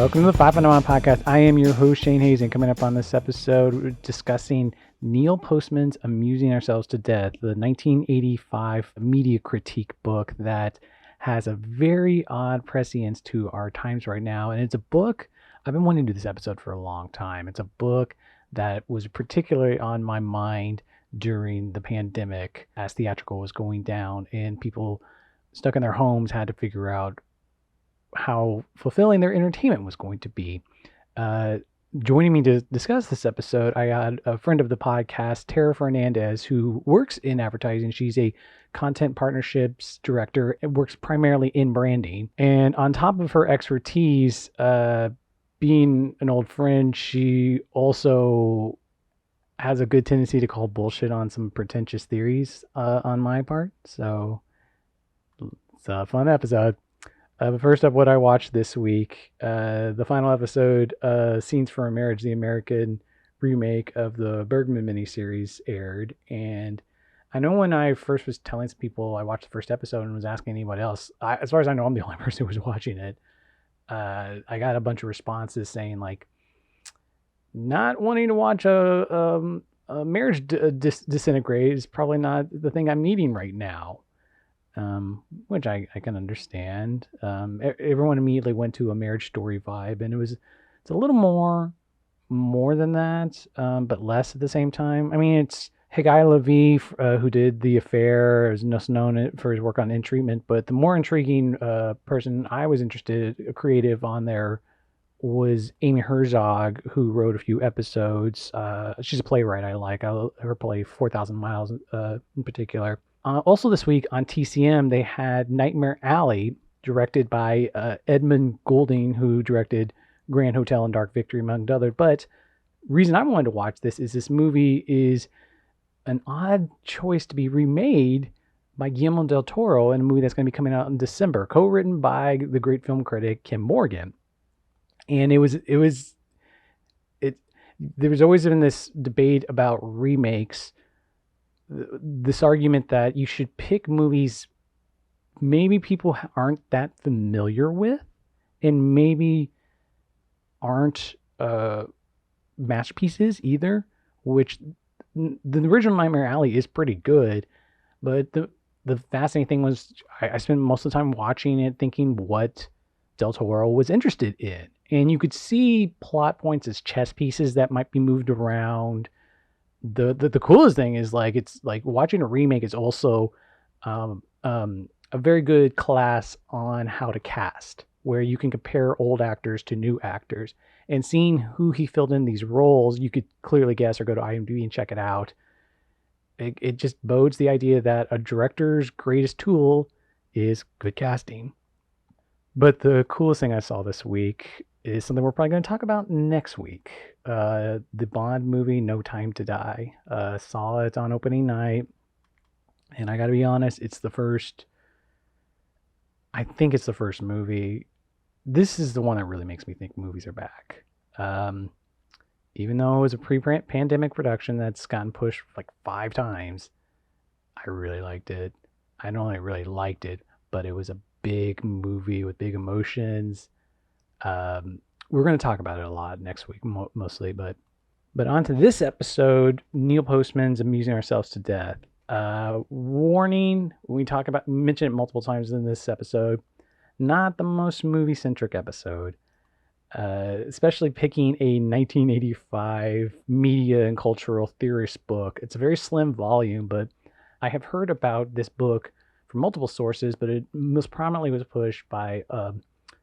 Welcome to the 511 podcast. I am your host, Shane Hayes, and coming up on this episode, we're discussing Neil Postman's Amusing Ourselves to Death, the 1985 media critique book that has a very odd prescience to our times right now. And it's a book, I've been wanting to do this episode for a long time. It's a book that was particularly on my mind during the pandemic as theatrical was going down and people stuck in their homes had to figure out how fulfilling their entertainment was going to be. Joining me to discuss this episode, I had a friend of the podcast, Terra Fernandez, who works in advertising. She's a content partnerships director and works primarily in branding. And on top of her expertise, being an old friend, she also has a good tendency to call bullshit on some pretentious theories on my part. So it's a fun episode. But first up, what I watched this week, the final episode, Scenes for a Marriage, the American remake of the Bergman miniseries aired. And I know when I first was telling some people I watched the first episode and was asking anybody else, as far as I know, I'm the only person who was watching it. I got a bunch of responses saying like, not wanting to watch a marriage disintegrate is probably not the thing I'm needing right now. Which I can understand. Everyone immediately went to a Marriage Story vibe, and it's a little more than that, but less at the same time. I mean, it's Higai Levy, who did The Affair, is known for his work on In Treatment, but the more intriguing person I was interested, creative on there, was Amy Herzog, who wrote a few episodes. She's a playwright I like. Her play 4,000 Miles in particular. Also this week on TCM, they had Nightmare Alley, directed by Edmund Goulding, who directed Grand Hotel and Dark Victory, among others. But reason I wanted to watch this is movie is an odd choice to be remade by Guillermo del Toro in a movie that's going to be coming out in December, co-written by the great film critic Kim Morgan. And there was always been this debate about remakes, this argument that you should pick movies maybe people aren't that familiar with and maybe aren't masterpieces either, which the original Nightmare Alley is pretty good, but the fascinating thing was I spent most of the time watching it thinking what Del Toro was interested in, and you could see plot points as chess pieces that might be moved around. The coolest thing is like it's like watching a remake is also a very good class on how to cast, where you can compare old actors to new actors and seeing who he filled in these roles. You could clearly guess or go to IMDb and check it out. It just bodes the idea that a director's greatest tool is good casting. But the coolest thing I saw this week is something we're probably going to talk about next week. The Bond movie, No Time to Die. Saw it on opening night. And I got to be honest, I think it's the first movie. This is the one that really makes me think movies are back. Even though it was a pre-pandemic production that's gotten pushed like 5 times, I really liked it. I not only really liked it, but it was a big movie with big emotions. We're going to talk about it a lot next week, mostly, but on to this episode, Neil Postman's Amusing Ourselves to Death. Warning, we mention it multiple times in this episode, not the most movie-centric episode, especially picking a 1985 media and cultural theorist book. It's a very slim volume, but I have heard about this book from multiple sources, but it most prominently was pushed by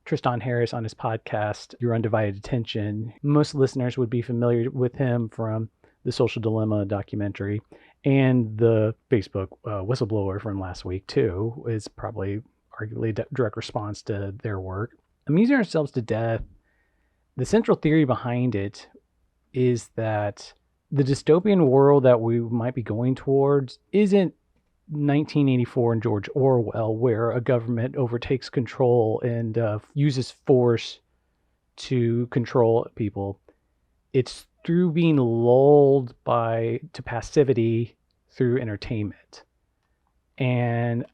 Tristan Harris on his podcast, Your Undivided Attention. Most listeners would be familiar with him from the Social Dilemma documentary, and the Facebook whistleblower from last week, too, is probably arguably a direct response to their work. Amusing Ourselves to Death, the central theory behind it is that the dystopian world that we might be going towards isn't 1984 and George Orwell, where a government overtakes control and uses force to control people. It's through being lulled to passivity through entertainment. And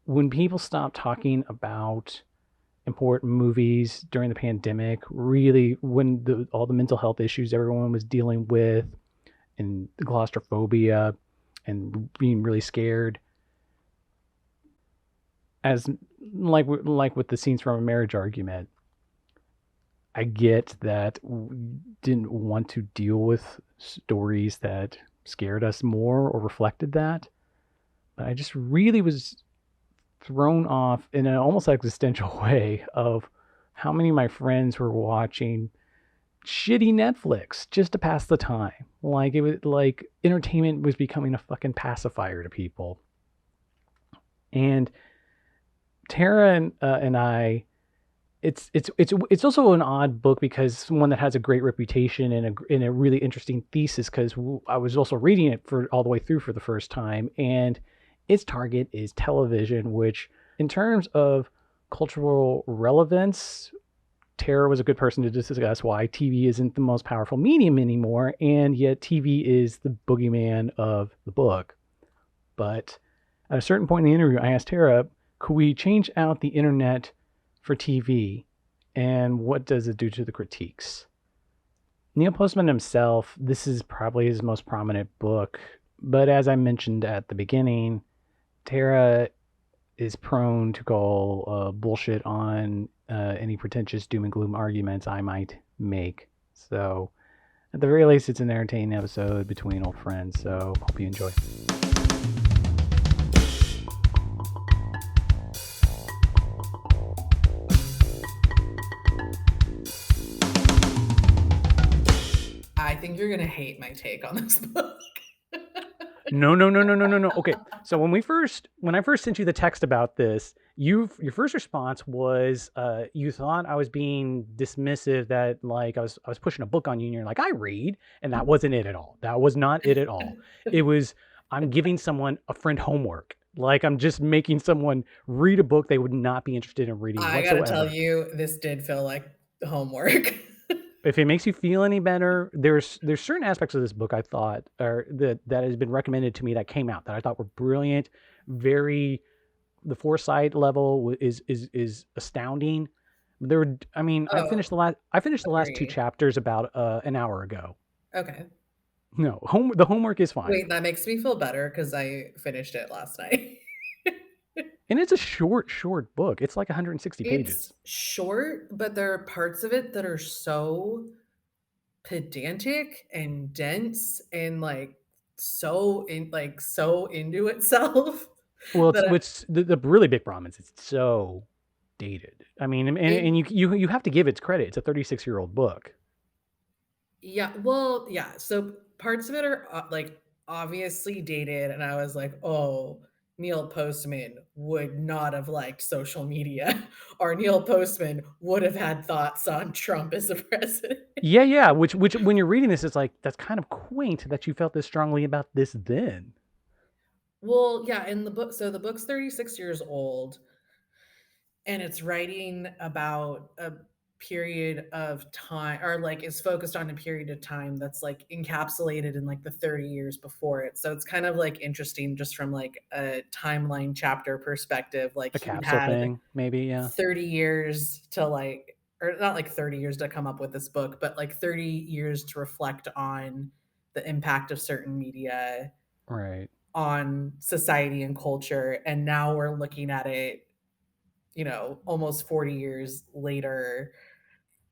when people stop talking about important movies during the pandemic, really when all the mental health issues everyone was dealing with and the claustrophobia and being really scared. As like with the scenes from a marriage argument, I get that we didn't want to deal with stories that scared us more or reflected that, but I just really was thrown off in an almost existential way of how many of my friends were watching shitty Netflix just to pass the time. Like it was like entertainment was becoming a fucking pacifier to people. And Tara and I, it's also an odd book because one that has a great reputation and a really interesting thesis. Because I was also reading it for all the way through for the first time, and its target is television, which in terms of cultural relevance, Tara was a good person to discuss why TV isn't the most powerful medium anymore, and yet TV is the boogeyman of the book. But at a certain point in the interview, I asked Tara, could we change out the internet for TV, and what does it do to the critiques? Neil Postman himself, this is probably his most prominent book, but as I mentioned at the beginning, Tara is prone to call bullshit on any pretentious doom and gloom arguments I might make. So, at the very least, it's an entertaining episode between old friends, so hope you enjoy. I think you're gonna hate my take on this book. No. Okay, so when I first sent you the text about this, your first response was you thought I was being dismissive, that like I was pushing a book on you, and you're like, I read, and that wasn't it at all. That was not it at all. It was, I'm giving someone a friend homework. Like I'm just making someone read a book they would not be interested in reading I gotta tell whatsoever. you, this did feel like homework. If it makes you feel any better, there's certain aspects of this book I thought, or that has been recommended to me, that came out that I thought were brilliant. Very, the foresight level is astounding. There were, I mean, I finished Oh, the last two agree. chapters about an hour ago. Okay. No, the homework is fine, Wait, that makes me feel better because I finished it last night. and it's a short book. It's like 160 It's pages. short, but there are parts of it that are so pedantic and dense and like so into itself Well, that it's the really big problem is it's so dated. I mean, and it you have to give its credit. It's a 36-year-old book. yeah, well, yeah, so parts of it are, like, obviously dated, and I was like, "Oh, Neil Postman would not have liked social media, or Neil Postman would have had thoughts on Trump as a president." Yeah. Which when you're reading this, it's like, that's kind of quaint that you felt this strongly about this then. Well, yeah, in the book, so the book's 36 years old, and it's writing about a period of time, or like is focused on a period of time that's like encapsulated in like the 30 years before it. So it's kind of like interesting just from like a timeline chapter perspective. Like A he capsule had thing, maybe. Yeah. 30 years to like, or not like 30 years to come up with this book, but like 30 years to reflect on the impact of certain media Right. on society and culture. And now we're looking at it, almost 40 years later.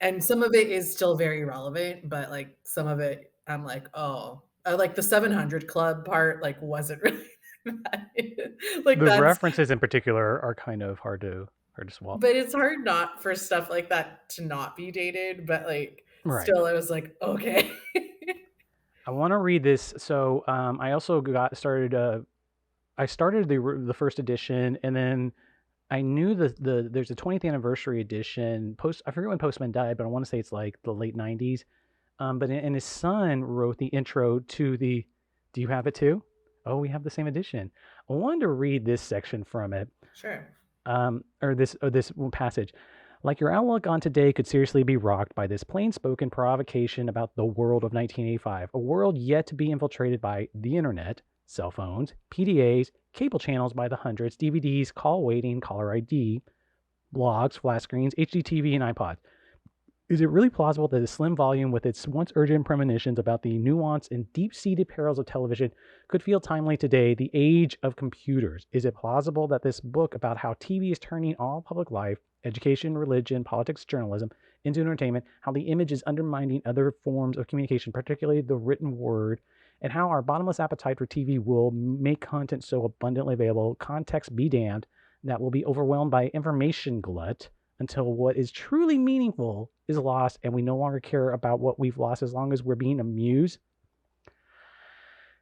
And some of it is still very relevant, but like some of it, I'm like, oh, like the 700 Club part, like wasn't really that. Like The that's, references in particular are kind of hard to swallow. but it's hard not for stuff like that to not be dated, but like Right. still, I was like, okay. I want to read this. So I also got started. I started the first edition, and then I knew there's a 20th anniversary edition. I forget when Postman died, but I want to say it's like the late 90s. And his son wrote the intro to the. Do you have it too? Oh, we have the same edition. I wanted to read this section from it, Sure. or this passage. Like your outlook on today could seriously be rocked by this plain-spoken provocation about the world of 1985, a world yet to be infiltrated by the internet, cell phones, PDAs, cable channels by the hundreds, DVDs, call waiting, caller ID, blogs, flat screens, HDTV, and iPods. Is it really plausible that a slim volume with its once urgent premonitions about the nuance and deep-seated perils of television could feel timely today, the age of computers? Is it plausible that this book about how TV is turning all public life, education, religion, politics, journalism, into entertainment, how the image is undermining other forms of communication, particularly the written word, and how our bottomless appetite for TV will make content so abundantly available, context be damned, that will be overwhelmed by information glut until what is truly meaningful is lost and we no longer care about what we've lost as long as we're being amused.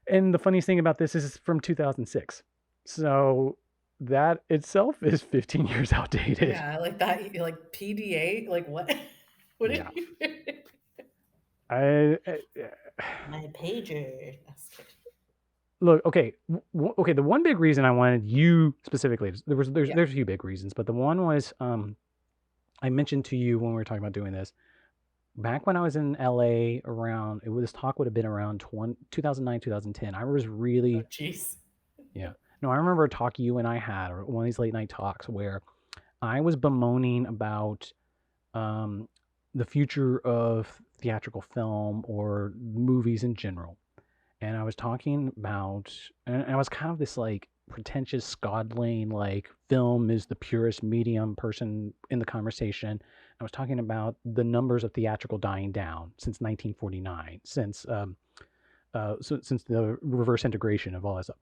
And the funniest thing about this is it's from 2006. So that itself is 15 years outdated. Yeah, like that, like PDA, like what? What did Yeah. you? I My pager. look, okay, okay. The one big reason I wanted you specifically, Yeah. there's a few big reasons, but the one was I mentioned to you when we were talking about doing this back when I was in LA around, this talk would have been around 2009, 2010. I was Oh, really, jeez. yeah. No, I remember a talk you and I had, or one of these late night talks where I was bemoaning about um, the future of theatrical film or movies in general. And I was talking about, and I was kind of this like pretentious Scodling, like film is the purest medium person in the conversation. I was talking about the numbers of theatrical dying down since 1949, since the reverse integration of all that stuff.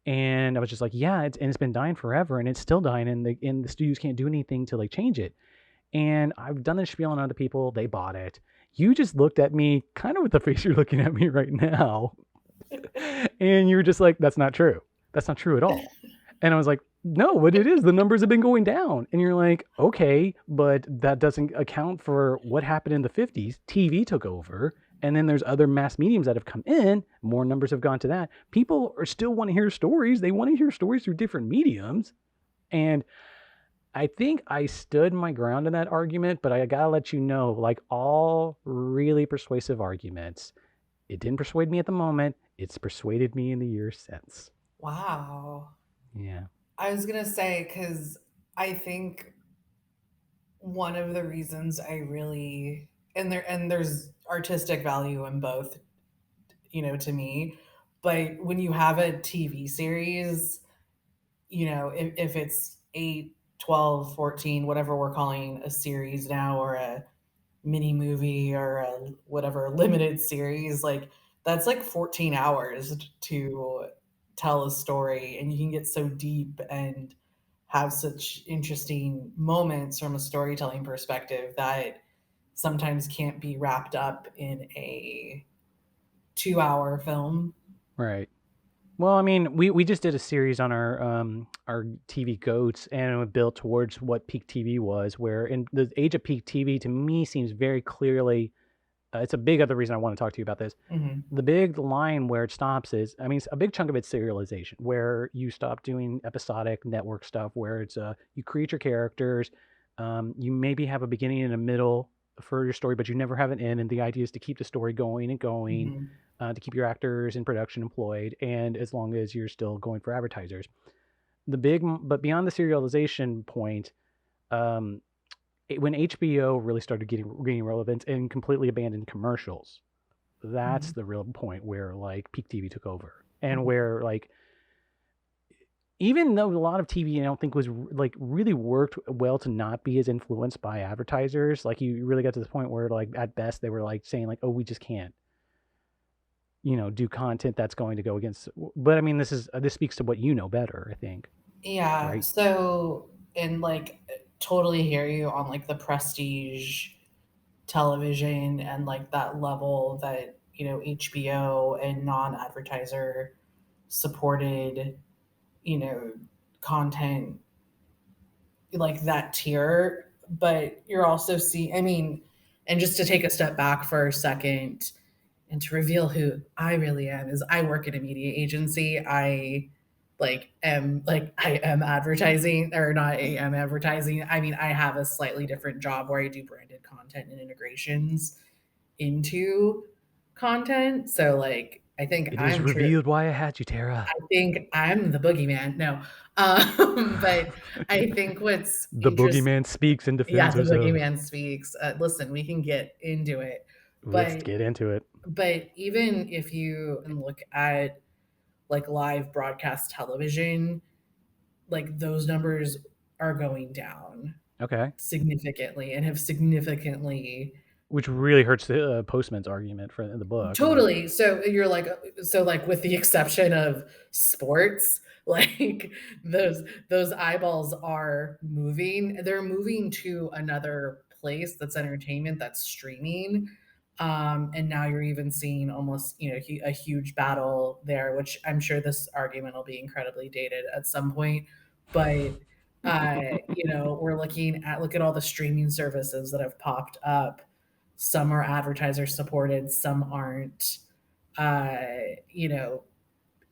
And I was just like, yeah, it's been dying forever, and it's still dying, and the studios can't do anything to like change it. And I've done this spiel on other people; they bought it. You just looked at me kind of with the face you're looking at me right now, and you were just like, that's not true. That's not true at all. And I was like, no, what it is, the numbers have been going down. And you're like, okay, but that doesn't account for what happened in the 50s. TV took over. And then there's other mass mediums that have come in. More numbers have gone to that. People are still want to hear stories. They want to hear stories through different mediums. And I think I stood my ground in that argument, but I gotta let you know, like all really persuasive arguments, it didn't persuade me at the moment. It's persuaded me in the years since. Wow. Yeah. I was gonna say, because I think one of the reasons I really, and there's artistic value in both, to me. But when you have a TV series, if it's 8, 12, 14, whatever we're calling a series now, or a mini movie, or a whatever limited series, like that's like 14 hours to tell a story, and you can get so deep and have such interesting moments from a storytelling perspective that sometimes can't be wrapped up in a 2-hour film. Right. Well, I mean, we just did a series on our TV goats, and it was built towards what peak TV was. Where in the age of peak TV, to me, seems very clearly. It's a big other reason I want to talk to you about this. Hmm. The big line where it stops is, I mean, a big chunk of it's serialization, where you stop doing episodic network stuff, where it's you create your characters, you maybe have a beginning and a middle for your story, but you never have an end. And the idea is to keep the story going and going, Hmm. to keep your actors in production employed, and as long as you're still going for advertisers. But beyond the serialization point, um, when HBO really started gaining relevance and completely abandoned commercials, that's Hmm. the real point where like peak TV took over, and Hmm. where like even though a lot of TV I don't think was like really worked well to not be as influenced by advertisers, like you really got to this point where like at best they were like saying like, oh, we just can't, do content that's going to go against. But I mean, this speaks to what you know better, I think, Yeah. right? So, and like, totally hear you on like the prestige television and like that level that, HBO and non advertiser supported, you know, content, like that tier. But you're also seeing, I mean, and just to take a step back for a second and to reveal who I really am, is I work at a media agency. I am advertising, or not am advertising. I mean, I have a slightly different job where I do branded content and integrations into content. So like I think It is I'm true. revealed why I had you, Terra. I think I'm the boogeyman. No, but I think what's The interesting. boogeyman speaks and Yeah, defends the herself. boogeyman speaks. Listen, we can get into it, Let's but get into it. even if you look at like live broadcast television, like those numbers are going down Okay. significantly and have significantly. Which really hurts the Postman's argument for in the book. Like, Totally. So you're like, with the exception of sports, like those eyeballs are moving. They're moving to another place that's entertainment, that's streaming. And now you're even seeing almost, a huge battle there, which I'm sure this argument will be incredibly dated at some point. But we're look at all the streaming services that have popped up. Some are advertiser supported, some aren't. uh, you know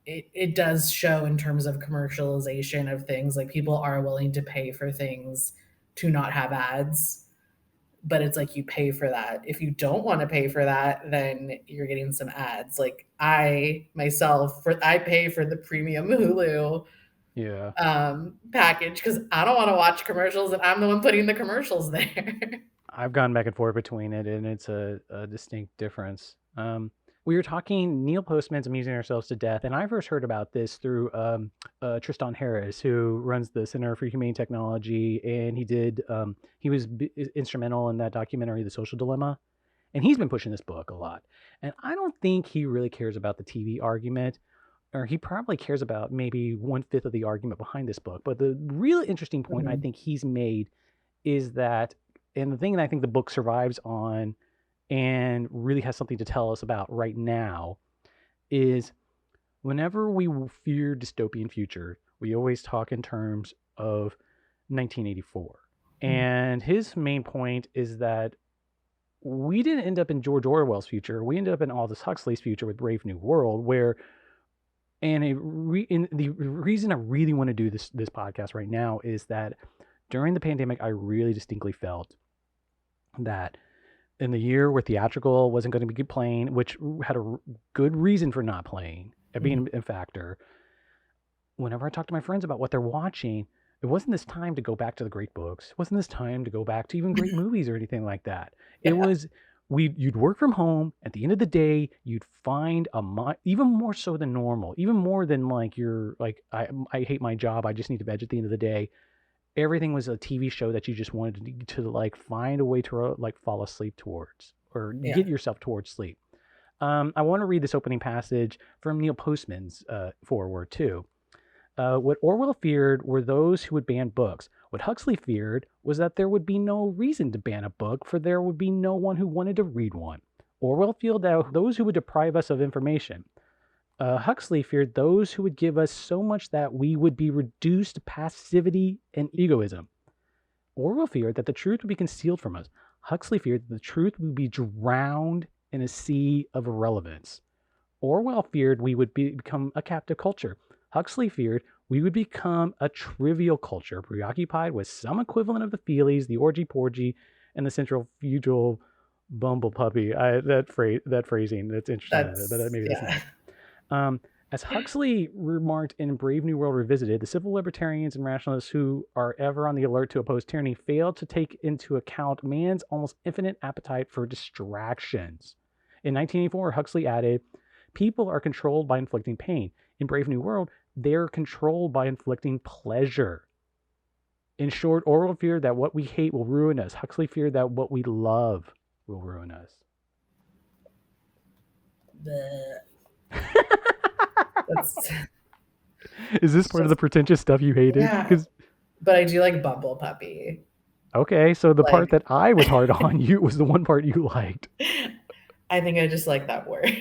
it does show in terms of commercialization of things, like people are willing to pay for things to not have ads, but it's like you pay for that. If you don't want to pay for that, then you're getting some ads. Like I myself, I pay for the premium Hulu yeah. package because I don't want to watch commercials and I'm the one putting the commercials there. I've gone back and forth between it, and it's a distinct difference. We were talking Neil Postman's Amusing Ourselves to Death, and I first heard about this through Tristan Harris, who runs the Center for Humane Technology, and he was instrumental in that documentary, The Social Dilemma, and he's been pushing this book a lot. And I don't think he really cares about the TV argument, or he probably cares about maybe 1/5 of the argument behind this book. But the really interesting point I Mhm. think he's made is that, and the thing that I think the book survives on and really has something to tell us about right now, is whenever we fear dystopian future, we always talk in terms of 1984. Mhm. And his main point is that we didn't end up in George Orwell's future. We ended up in Aldous Huxley's future with Brave New World, where, and the reason I really want to do this podcast right now is that during the pandemic, I really distinctly felt that in the year where theatrical wasn't going to be playing, which had a good reason for not playing, Mhm. being a factor, whenever I talk to my friends about what they're watching, it wasn't this time to go back to the great books. It wasn't this time to go back to even great movies or anything like that. It Yeah. was you'd work from home. At the end of the day, you'd find even more so than normal, even more than like you're like I hate my job. I just need to veg at the end of the day. Everything was a TV show that you just wanted to like find a way to like fall asleep towards or Yeah. get yourself towards sleep. I want to read this opening passage from Neil Postman's foreword too. What Orwell feared were those who would ban books. What Huxley feared was that there would be no reason to ban a book, for there would be no one who wanted to read one. Orwell feared that those who would deprive us of information. Huxley feared those who would give us so much that we would be reduced to passivity and egoism. Orwell feared that the truth would be concealed from us. Huxley feared that the truth would be drowned in a sea of irrelevance. Orwell feared we would become a captive culture. Huxley feared we would become a trivial culture, preoccupied with some equivalent of the feelies, the orgy porgy, and the centrifugal bumble puppy. That phrasing, that's interesting, but maybe that's Yeah. not. As Huxley remarked in Brave New World Revisited, the civil libertarians and rationalists who are ever on the alert to oppose tyranny fail to take into account man's almost infinite appetite for distractions. In 1984, Huxley added, people are controlled by inflicting pain. In Brave New World, they're controlled by inflicting pleasure. In short, Orwell feared that what we hate will ruin us. Huxley feared that what we love will ruin us. The That's Is this it's part of the just pretentious stuff you hated? yeah, Because but I do like Bumble Puppy. okay, so the part Like, that I was hard on you was the one part you liked. I think I just like that word.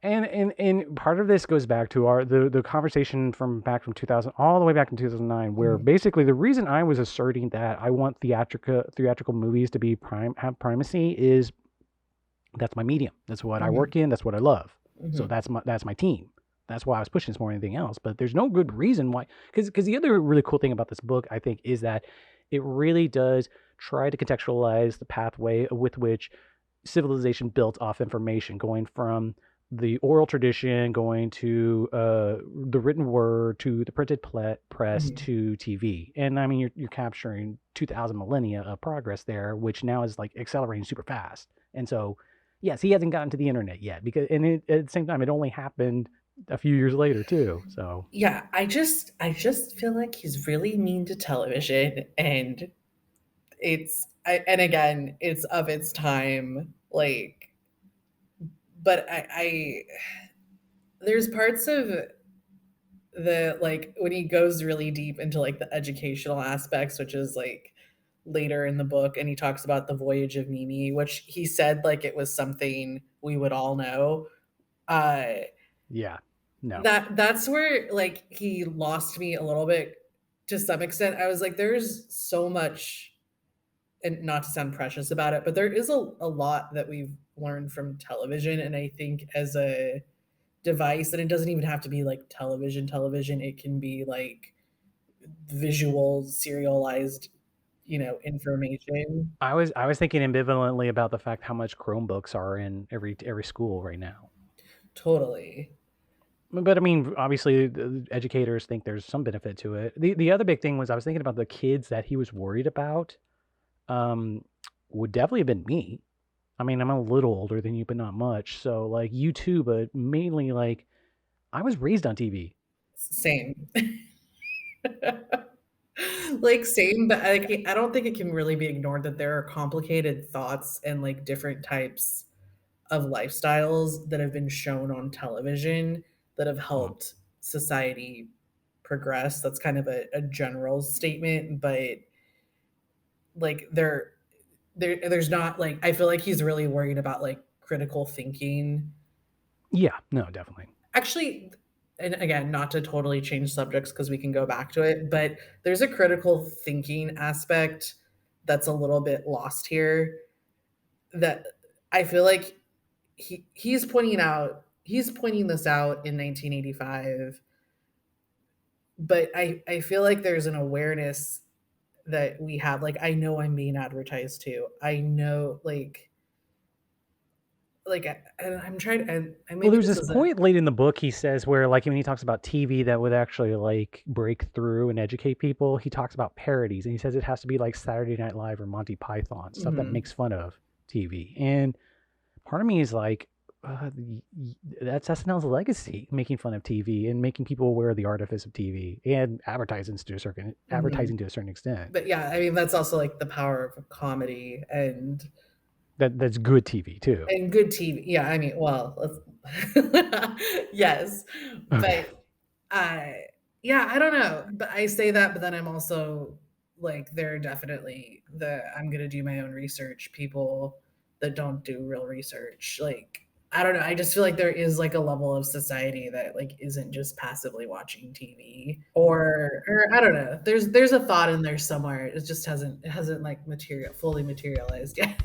And part of this goes back to the conversation from back from 2000 all the way back in 2009, where Mhm. basically the reason I was asserting that I want theatrical movies to be have primacy is that's my medium. That's what I Mhm. work in. That's what I love. So Mhm. that's my team. That's why I was pushing this more than anything else. But there's no good reason why. Because the other really cool thing about this book, I think, is that it really does try to contextualize the pathway with which civilization built off information, going from the oral tradition, going to the written word, to the printed press, Mhm. to TV. And I mean, you're capturing 2,000 millennia of progress there, which now is like accelerating super fast. And so, yes, he hasn't gotten to the internet yet, because, and at the same time, it only happened a few years later too. So Yeah, I just feel like he's really mean to television, and and again, it's of its time, like, but I there's parts of the, like, when he goes really deep into, like, the educational aspects, which is, like, later in the book, and he talks about the voyage of Mimi, which he said, like, it was something we would all know. Uh, yeah, no. that's where, like, he lost me a little bit to some extent. I was like, there's so much, and not to sound precious about it, but there is a lot that we've learned from television, and I think as a device, and it doesn't even have to be, like, television, it can be, like, visual, serialized, information. I was thinking ambivalently about the fact how much Chromebooks are in every school right now. Totally. But I mean, obviously, the educators think there's some benefit to it. The other big thing was, I was thinking about the kids that he was worried about. Um, would definitely have been me. I mean, I'm a little older than you, but not much. So like you too, but mainly like I was raised on TV. Same. Like, same, but I don't think it can really be ignored that there are complicated thoughts and, like, different types of lifestyles that have been shown on television that have Mm. helped society progress. That's kind of a general statement, but, like, there's not, like, I feel like he's really worried about, like, critical thinking. Yeah, no, definitely. Actually, and again, not to totally change subjects because we can go back to it, but there's a critical thinking aspect that's a little bit lost here, that I feel like he's pointing this out in 1985, but I feel like there's an awareness that we have, like, I know I'm being advertised to. I know, and I'm trying, and Well, maybe there's this this isn't. point late in the book he says where, like, when he talks about TV that would actually like break through and educate people, he talks about parodies, and he says it has to be like Saturday Night Live or Monty Python, stuff that Mhm, makes fun of TV. And part of me is like, that's SNL's legacy, making fun of TV and making people aware of the artifice of TV and mhm. advertising to a certain extent. But yeah, I mean, that's also, like, the power of comedy That's good TV too. and good TV. Yeah, I mean, well, yes, Okay. but, uh, yeah, I don't know, but I say that, but then I'm also, like, there are definitely I'm gonna do my own research people that don't do real research, like, I don't know, I just feel like there is, like, a level of society that, like, isn't just passively watching TV, or I don't know, there's a thought in there somewhere, it hasn't, like, fully materialized yet.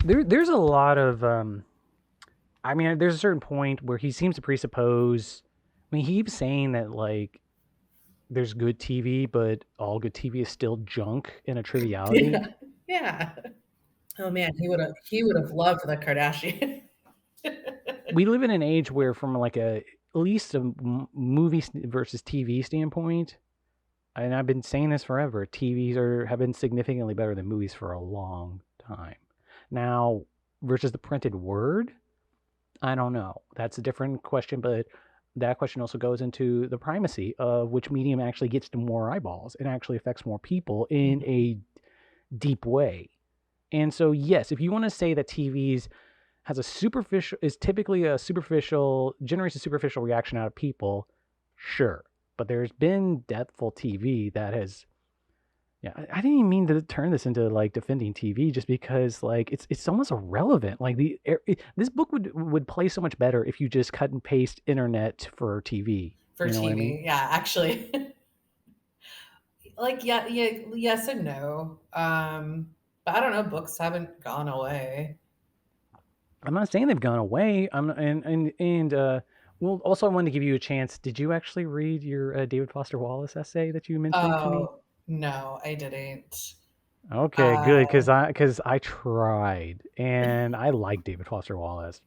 There's a lot of I mean, there's a certain point where he seems to presuppose. I mean, he keeps saying that like there's good TV, but all good TV is still junk and a triviality. Yeah, yeah. Oh man, he would have loved the Kardashian. We live in an age where, from like at least a movie versus TV standpoint, and I've been saying this forever, TVs have been significantly better than movies for a long time. Now, versus the printed word, I don't know. That's a different question, but that question also goes into the primacy of which medium actually gets to more eyeballs and actually affects more people in Mhm. a deep way. And so, yes, if you want to say that TVs has a superficial, is typically a superficial, generates a superficial reaction out of people, sure. But there's been depthful TV that has, yeah, I didn't even mean to turn this into like defending TV, just because like it's almost irrelevant. Like this book would play so much better if you just cut and paste internet for TV. For You know what I mean? TV, yeah, actually. Like, yeah, yeah, yes and no. But I don't know, books haven't gone away. I'm not saying they've gone away. I'm and well, also I wanted to give you a chance. Did you actually read your David Foster Wallace essay that you mentioned to me? Oh, no, I didn't. Okay, Uh, good, because I tried and I like David Foster Wallace.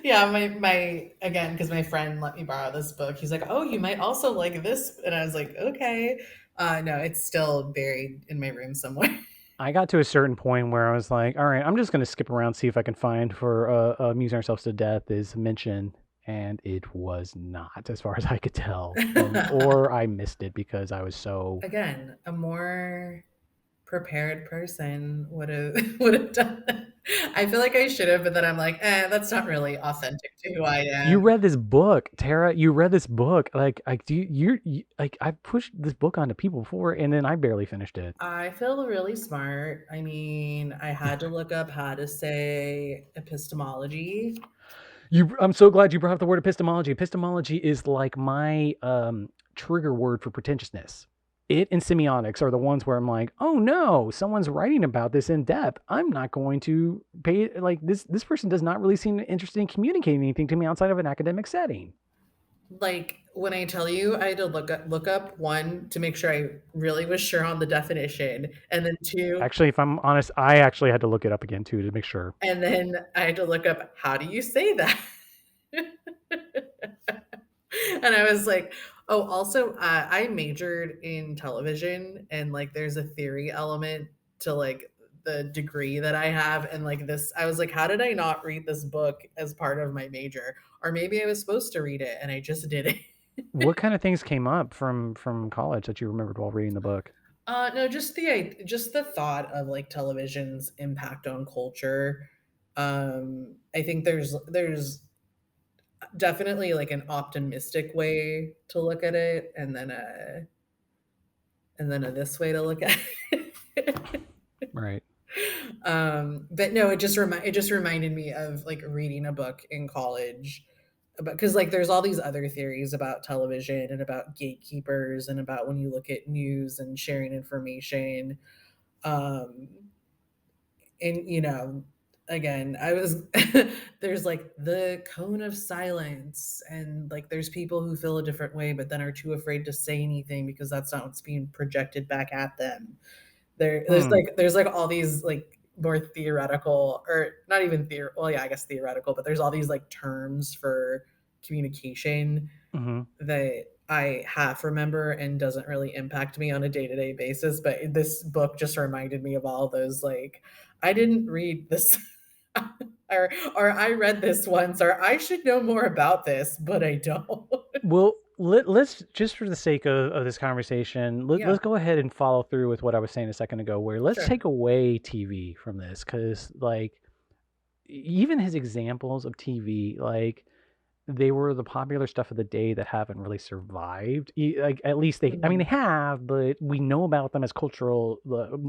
yeah, my again, because my friend let me borrow this book. He's like, "Oh, you might also like this," and I was like, "Okay." No, it's still buried in my room somewhere. I got to a certain point where I was like, all right, I'm just going to skip around, see if I can find for Amusing Ourselves to Death is mentioned. And it was not, as far as I could tell. Or I missed it because I was so. Again, a more prepared person would have would have done that. I feel like I should have, but then I'm like, that's not really authentic to who I You am. read this book, Tara. You read this book. Like, do you like? I've pushed this book onto people before, and then I barely finished it. I feel really smart. I mean, I had to look up how to say epistemology. I'm so glad you brought up the word epistemology. Epistemology is like my trigger word for pretentiousness. It and semiotics are the ones where I'm like, oh no, someone's writing about this in depth. I'm not going to pay like this. This person does not really seem interested in communicating anything to me outside of an academic setting. Like when I tell you, I had to look up one to make sure I really was sure on the definition, and then two, Actually, if I'm honest, I actually had to look it up again too to make sure. and then I had to look up how do you say that. And I was like, oh, also, I majored in television, and like, there's a theory element to like the degree that I have, and like this, I was like, how did I not read this book as part of my major? Or maybe I was supposed to read it and I just didn't. What kind of things came up from college that you remembered while reading the book? No, just the thought of like television's impact on culture. I think there's definitely like an optimistic way to look at it, and then a this way to look at it. Right. But no, it just reminded me of like reading a book in college about, because like there's all these other theories about television and about gatekeepers and about when you look at news and sharing information. Um, and again, I was there's like the cone of silence, and like there's people who feel a different way but then are too afraid to say anything because that's not what's being projected back at them. Hmm. There's like all these like more theoretical, or not even well, yeah, I guess theoretical, but there's all these like terms for communication Mm-hmm. that I half remember and doesn't really impact me on a day-to-day basis, but this book just reminded me of all those, like, I didn't read this or I read this once, or I should know more about this, but I don't. Well, let's just for the sake of this conversation, Yeah, let's go ahead and follow through with what I was saying a second ago. Where let's sure. take away TV from this, because like even his examples of TV, like they were the popular stuff of the day that haven't really survived. Like at least they, I mean, they Mhm. have, but we know about them as cultural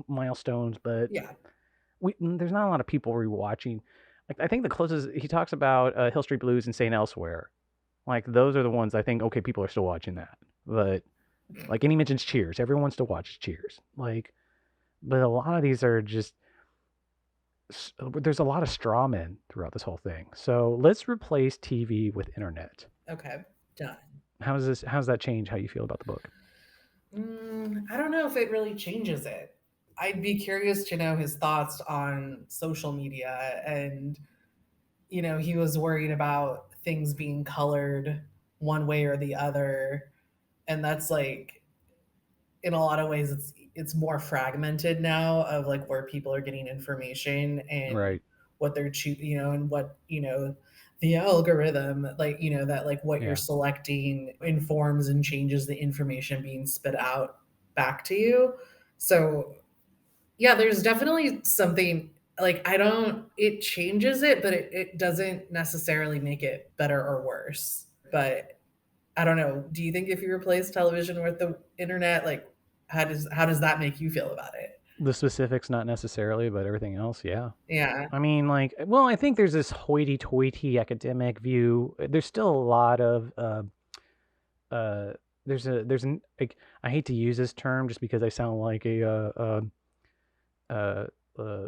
milestones. But Yeah. there's not a lot of people rewatching. Like I think the closest he talks about Hill Street Blues and Saint Elsewhere. Like those are the ones I think. Okay, people are still watching that, but like, and he mentions Cheers. Everyone still watches Cheers. Like, but a lot of these are just there's a lot of straw men throughout this whole thing. So let's replace TV with internet. Okay, done. How does that change how you feel about the book? I don't know if it really changes it. I'd be curious to know his thoughts on social media, and he was worried about things being colored one way or the other, and that's like in a lot of ways it's more fragmented now of like where people are getting information and Right. what they're and what the algorithm, like that like what you're Yeah. selecting informs and changes the information being spit out back to you. So yeah, there's definitely something, like, I don't it changes it, but it doesn't necessarily make it better or worse. But I don't know. Do you think if you replace television with the internet, like how does that make you feel about it? The specifics, not necessarily, but everything else, yeah. Yeah. I mean, like, well, I think there's this hoity-toity academic view. There's still a lot of uh, there's an like I hate to use this term just because I sound like a uh, uh,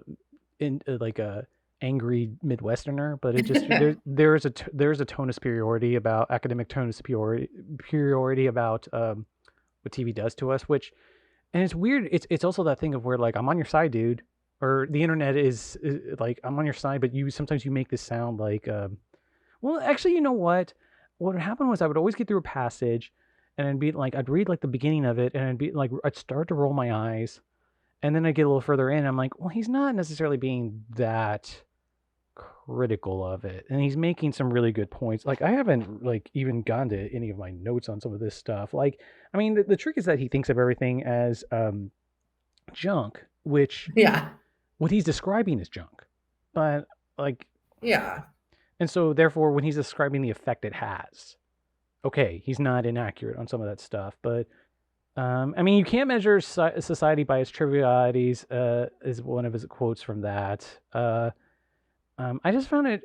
in like a angry Midwesterner, but it just there's a tone of superiority about academic tone of superiority about what TV does to us, which and it's weird. It's also that thing of where like I'm on your side, dude, or the internet is like I'm on your side, but you sometimes you make this sound like well, actually, you know what? What would happen was I would always get through a passage, and I'd be like, I'd read like the beginning of it, and I'd be like, I'd start to roll my eyes, and then I get a little further in, I'm like, well, he's not necessarily being that critical of it, and he's making some really good points. Like I haven't like even gone to any of my notes on some of this stuff. Like, I mean, the trick is that he thinks of everything as junk, which Yeah. what he's describing is junk, but like, Yeah. and so therefore, when he's describing the effect it has, okay, he's not inaccurate on some of that stuff, but I mean, you can't measure society by its trivialities. Is one of his quotes from that. I just found it.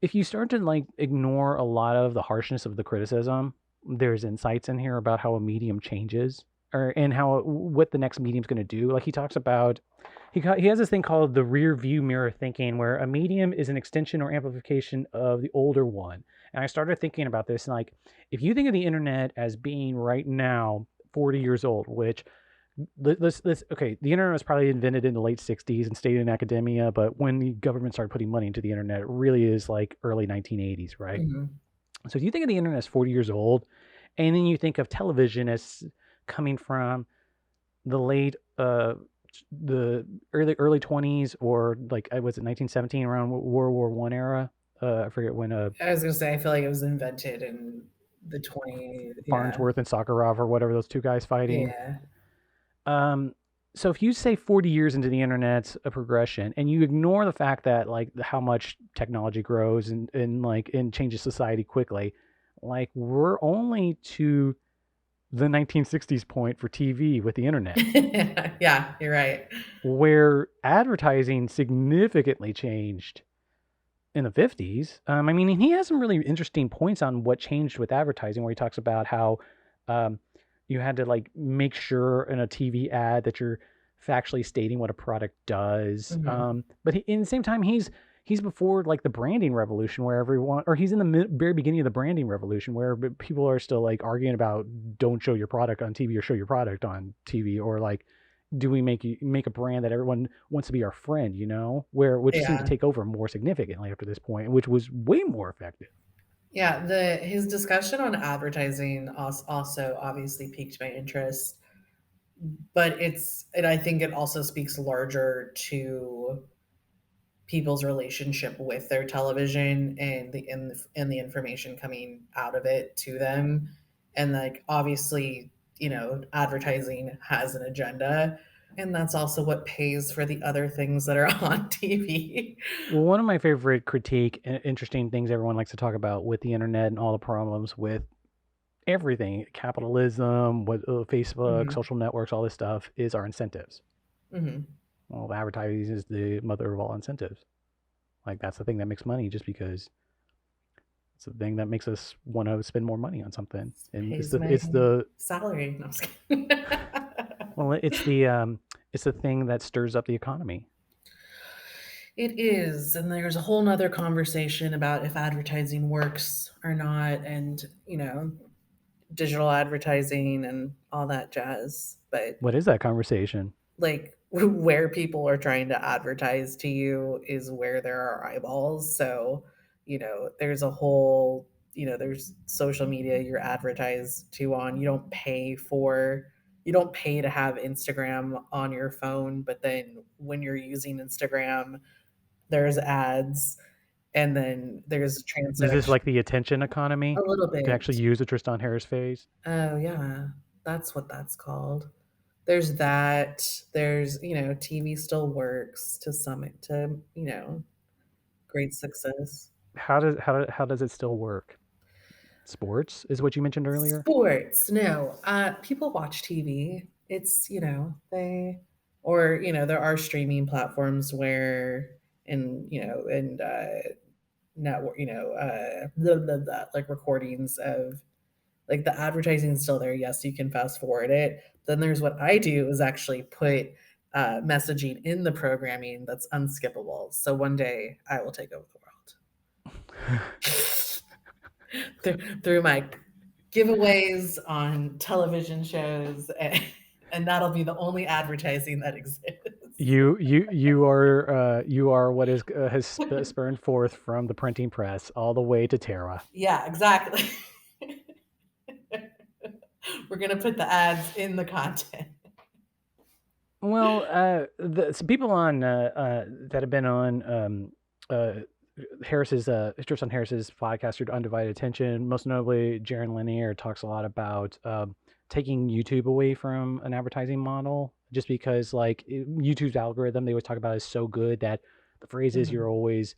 If you start to like ignore a lot of the harshness of the criticism, there's insights in here about how a medium changes, or and how what the next medium's going to do. Like he talks about, he has this thing called the rear view mirror thinking, where a medium is an extension or amplification of the older one. And I started thinking about this, and like, if you think of the internet as being right now 40 years old, which let's okay, the internet was probably invented in the late 60s and stayed in academia, but when the government started putting money into the internet, it really is like early 1980s, right? Mhm. So if you think of the internet as 40 years old, and then you think of television as coming from the late the early 20s, or like I was it 1917, around World War One era. I forget when I was gonna say, I feel like it was invented in the 20s. Yeah. Farnsworth and Sakharov or whatever, those two guys fighting. Yeah. Um, so if you say 40 years into the internet's a progression, and you ignore the fact that like how much technology grows and like and changes society quickly, like we're only to the 1960s point for TV with the internet, Yeah, you're right. where advertising significantly changed in the 50s. I mean, he has some really interesting points on what changed with advertising, where he talks about how um, you had to like make sure in a TV ad that you're factually stating what a product does. Mhm. But in the same time, he's before like the branding revolution, where everyone, or he's in the very beginning of the branding revolution, where people are still like arguing about don't show your product on TV or show your product on TV, or like do we make a brand that everyone wants to be our friend, where which seemed to Yeah. take over more significantly after this point, which was way more effective. Yeah, the his discussion on advertising also obviously piqued my interest, but and I think it also speaks larger to people's relationship with their television and the information coming out of it to them. And like obviously, advertising has an agenda, and that's also what pays for the other things that are on TV. Well, one of my favorite critique interesting things everyone likes to talk about with the internet and all the problems with everything, capitalism, what Facebook, Mhm. social networks, all this stuff, is our incentives. Mhm. Well, advertising is the mother of all incentives. Like that's the thing that makes money, just because it's the thing that makes us want to spend more money on something. And Pays my it's the salary. No, I'm just kidding. well, it's the thing that stirs up the economy. It is, and there's a whole nother conversation about if advertising works or not, and digital advertising and all that jazz. But What is that conversation? like where people are trying to advertise to you is where there are eyeballs. So, there's a whole, there's social media you're advertised to on. You don't pay to have Instagram on your phone, but then when you're using Instagram, there's ads, and then there's Is this transaction like the attention a economy? little You can actually bit. use a Tristan Harris phase. Oh yeah, that's what that's called. There's that. There's, TV still works to great success. How does it still work? Sports is what you mentioned earlier. Sports, no. People watch TV. It's, or, there are streaming platforms where, and network, blah, blah, blah, like recordings of, like, the advertising is still there. Yes, you can fast forward it. Then there's what I do is actually put messaging in the programming that's unskippable. So one day I will take over the world through my giveaways on television shows, and that'll be the only advertising that exists. You are what is has spurned forth from the printing press all the way to Terra. Yeah, exactly. We're gonna put the ads in the content. Well, some people on that have been on Tristan Harris's podcast, Your Undivided Attention. Most notably, Jaron Lanier talks a lot about taking YouTube away from an advertising model, just because like YouTube's algorithm they always talk about is so good that the phrase is Mhm. you're always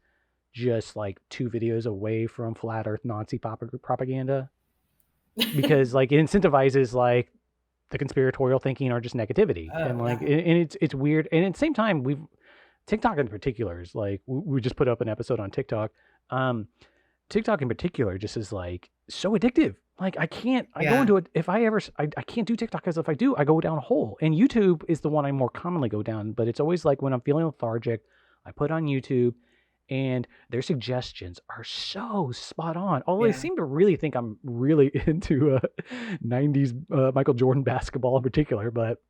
just like 2 videos away from flat Earth Nazi propaganda, because like it incentivizes like the conspiratorial thinking or just negativity, Oh, and like yeah. and it's weird, and at the same time we've TikTok in particular is like we just put up an episode on TikTok. um TikTok in particular just is like so addictive. Like I go Yeah. into it if I ever I can't do TikTok, because if I do I go down a hole, and YouTube is the one I more commonly go down, but it's always like when I'm feeling lethargic I put on YouTube, and their suggestions are so spot on. Although they Yeah. seem to really think I'm really into 90s Michael Jordan basketball in particular, but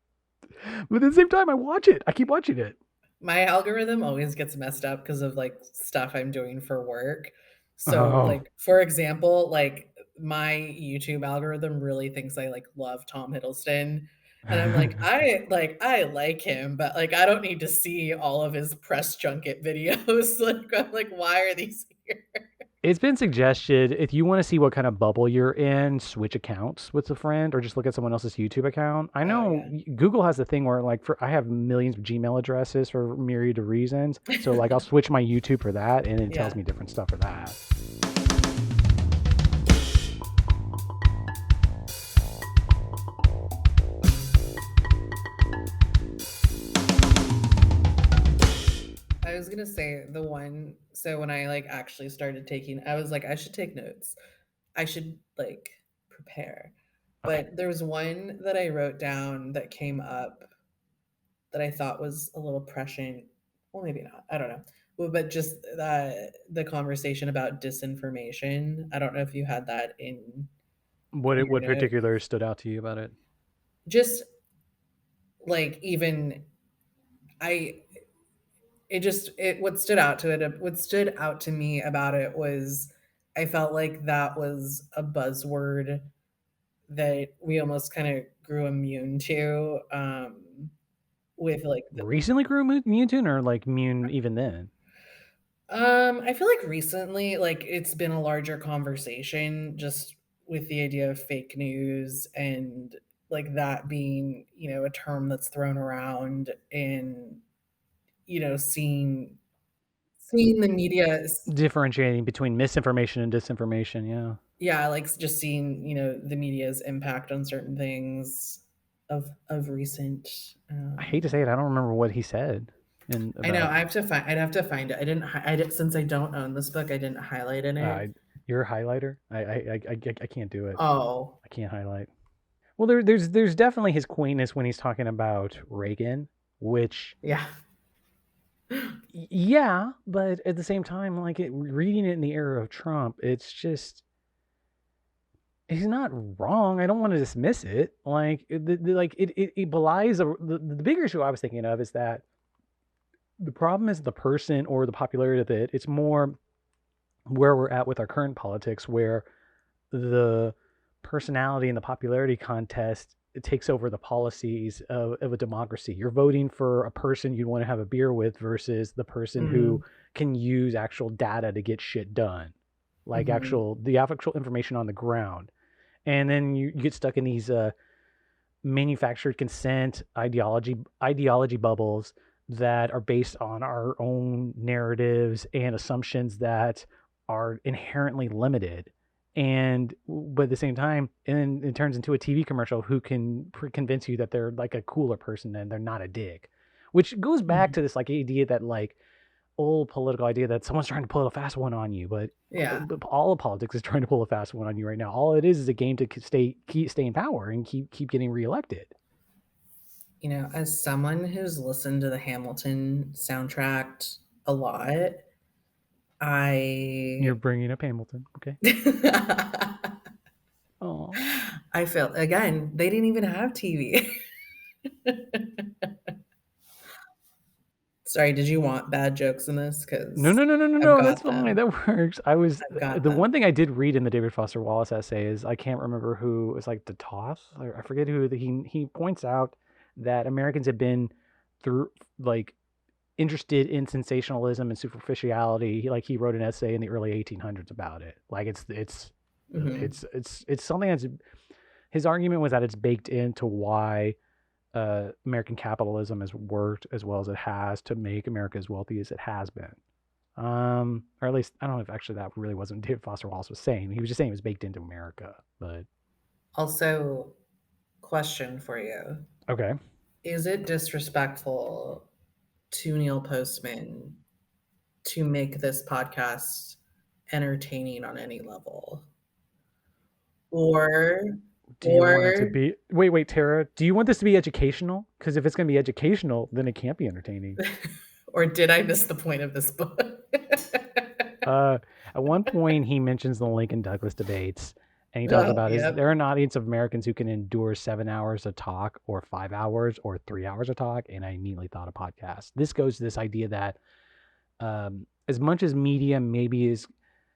at the same time I watch it. I keep watching it. My algorithm always gets messed up because of, like, stuff I'm doing for work. So, Oh. like, for example, like, my YouTube algorithm really thinks I, like, love Tom Hiddleston, and I'm I like him, but, like, I don't need to see all of his press junket videos. Like, I'm like, "Why are these here?" It's been suggested if you want to see what kind of bubble you're in, switch accounts with a friend or just look at someone else's YouTube account. I Oh, know Google has the thing where like I have millions of Gmail addresses for myriad of reasons. So like I'll yeah. switch my YouTube for that, and it tells Yeah. me different stuff for that. I was gonna say the one so when I, like, actually started taking I was like, "I should take notes. I should, like, prepare." Okay. But there was one that I wrote down that came up that I thought was a little prescient. Well, maybe not, I don't know. Well, but just, the conversation about disinformation, I don't know if you had that in What your note. particular stood out to you about it? Just, like, even I it just it what stood out to me about it was I felt like that was a buzzword that we almost kinda grew immune to, with, like, the Recently grew Mewtwo, or like Mew even then? I feel like recently, like, it's been a larger conversation just with the idea of fake news and, like, that being, a term that's thrown around and, seeing the media Differentiating between misinformation and disinformation, yeah. yeah, like, just seeing, the media's impact on certain things of recent, I hate to say it, I don't remember what he said in I know, about I'd have to find it. I didn't since I don't own this book, I didn't highlight in it. uh, your highlighter. I can't do it. Oh, I can't highlight. Well, there's definitely his quaintness when he's talking about Reagan, which yeah. yeah, but at the same time, like reading it in the era of Trump, it's just he's not wrong. I don't want to dismiss it. Like it belies the bigger issue I was thinking of is that the problem is the person or the popularity of it. It's more where we're at with our current politics, where the personality and the popularity contest it takes over the policies of a democracy. You're voting for a person you want to have a beer with versus the person who Mhm, can use actual data to get shit done, like mhm, the actual information on the ground. And then you get stuck in these manufactured consent ideology bubbles that are based on our own narratives and assumptions that are inherently limited, and but at the same time and it turns into a TV commercial who can convince you that they're like a cooler person and they're not a dick, which goes back mhm. to this like idea that like old political idea that someone's trying to pull a fast one on you, Yeah. but all of politics is trying to pull a fast one on you right now. All it is a game to stay in power and keep getting reelected. as someone who's listened to the Hamilton soundtrack a lot, You're I bringing up Hamilton. Okay. Oh. I felt again, they didn't even have TV. Sorry, did you want bad jokes in this? No, Because no, no, no, no, I've no. That's got fine. them. That works. I was I've got the one them. thing I did read in the David Foster Wallace essay is I can't remember who it was like DeToff or I forget who he points out that Americans have been through like interested in sensationalism and superficiality. He wrote an essay in the early 1800s about it. Like Mhm. it's something that's his argument was that it's baked into why American capitalism has worked as well as it has to make America as wealthy as it has been. Or at least I don't know if actually that really wasn't David Foster Wallace was saying. He was just saying it was baked into America. But Also, question for you. okay. Is it disrespectful to Neil Postman to make this podcast entertaining on any level? Or Do you want it to or be wait, Tara, do you want this to be educational? Because if it's gonna be educational, then it can't be entertaining. or did I miss the point of this book? Uh at one point he mentions the Lincoln Douglas debates and he talks Oh, about is yep. there an audience of Americans who can endure 7 hours of talk or 5 hours or 3 hours of talk? And I immediately thought of podcast. This goes to this idea that as much as media maybe is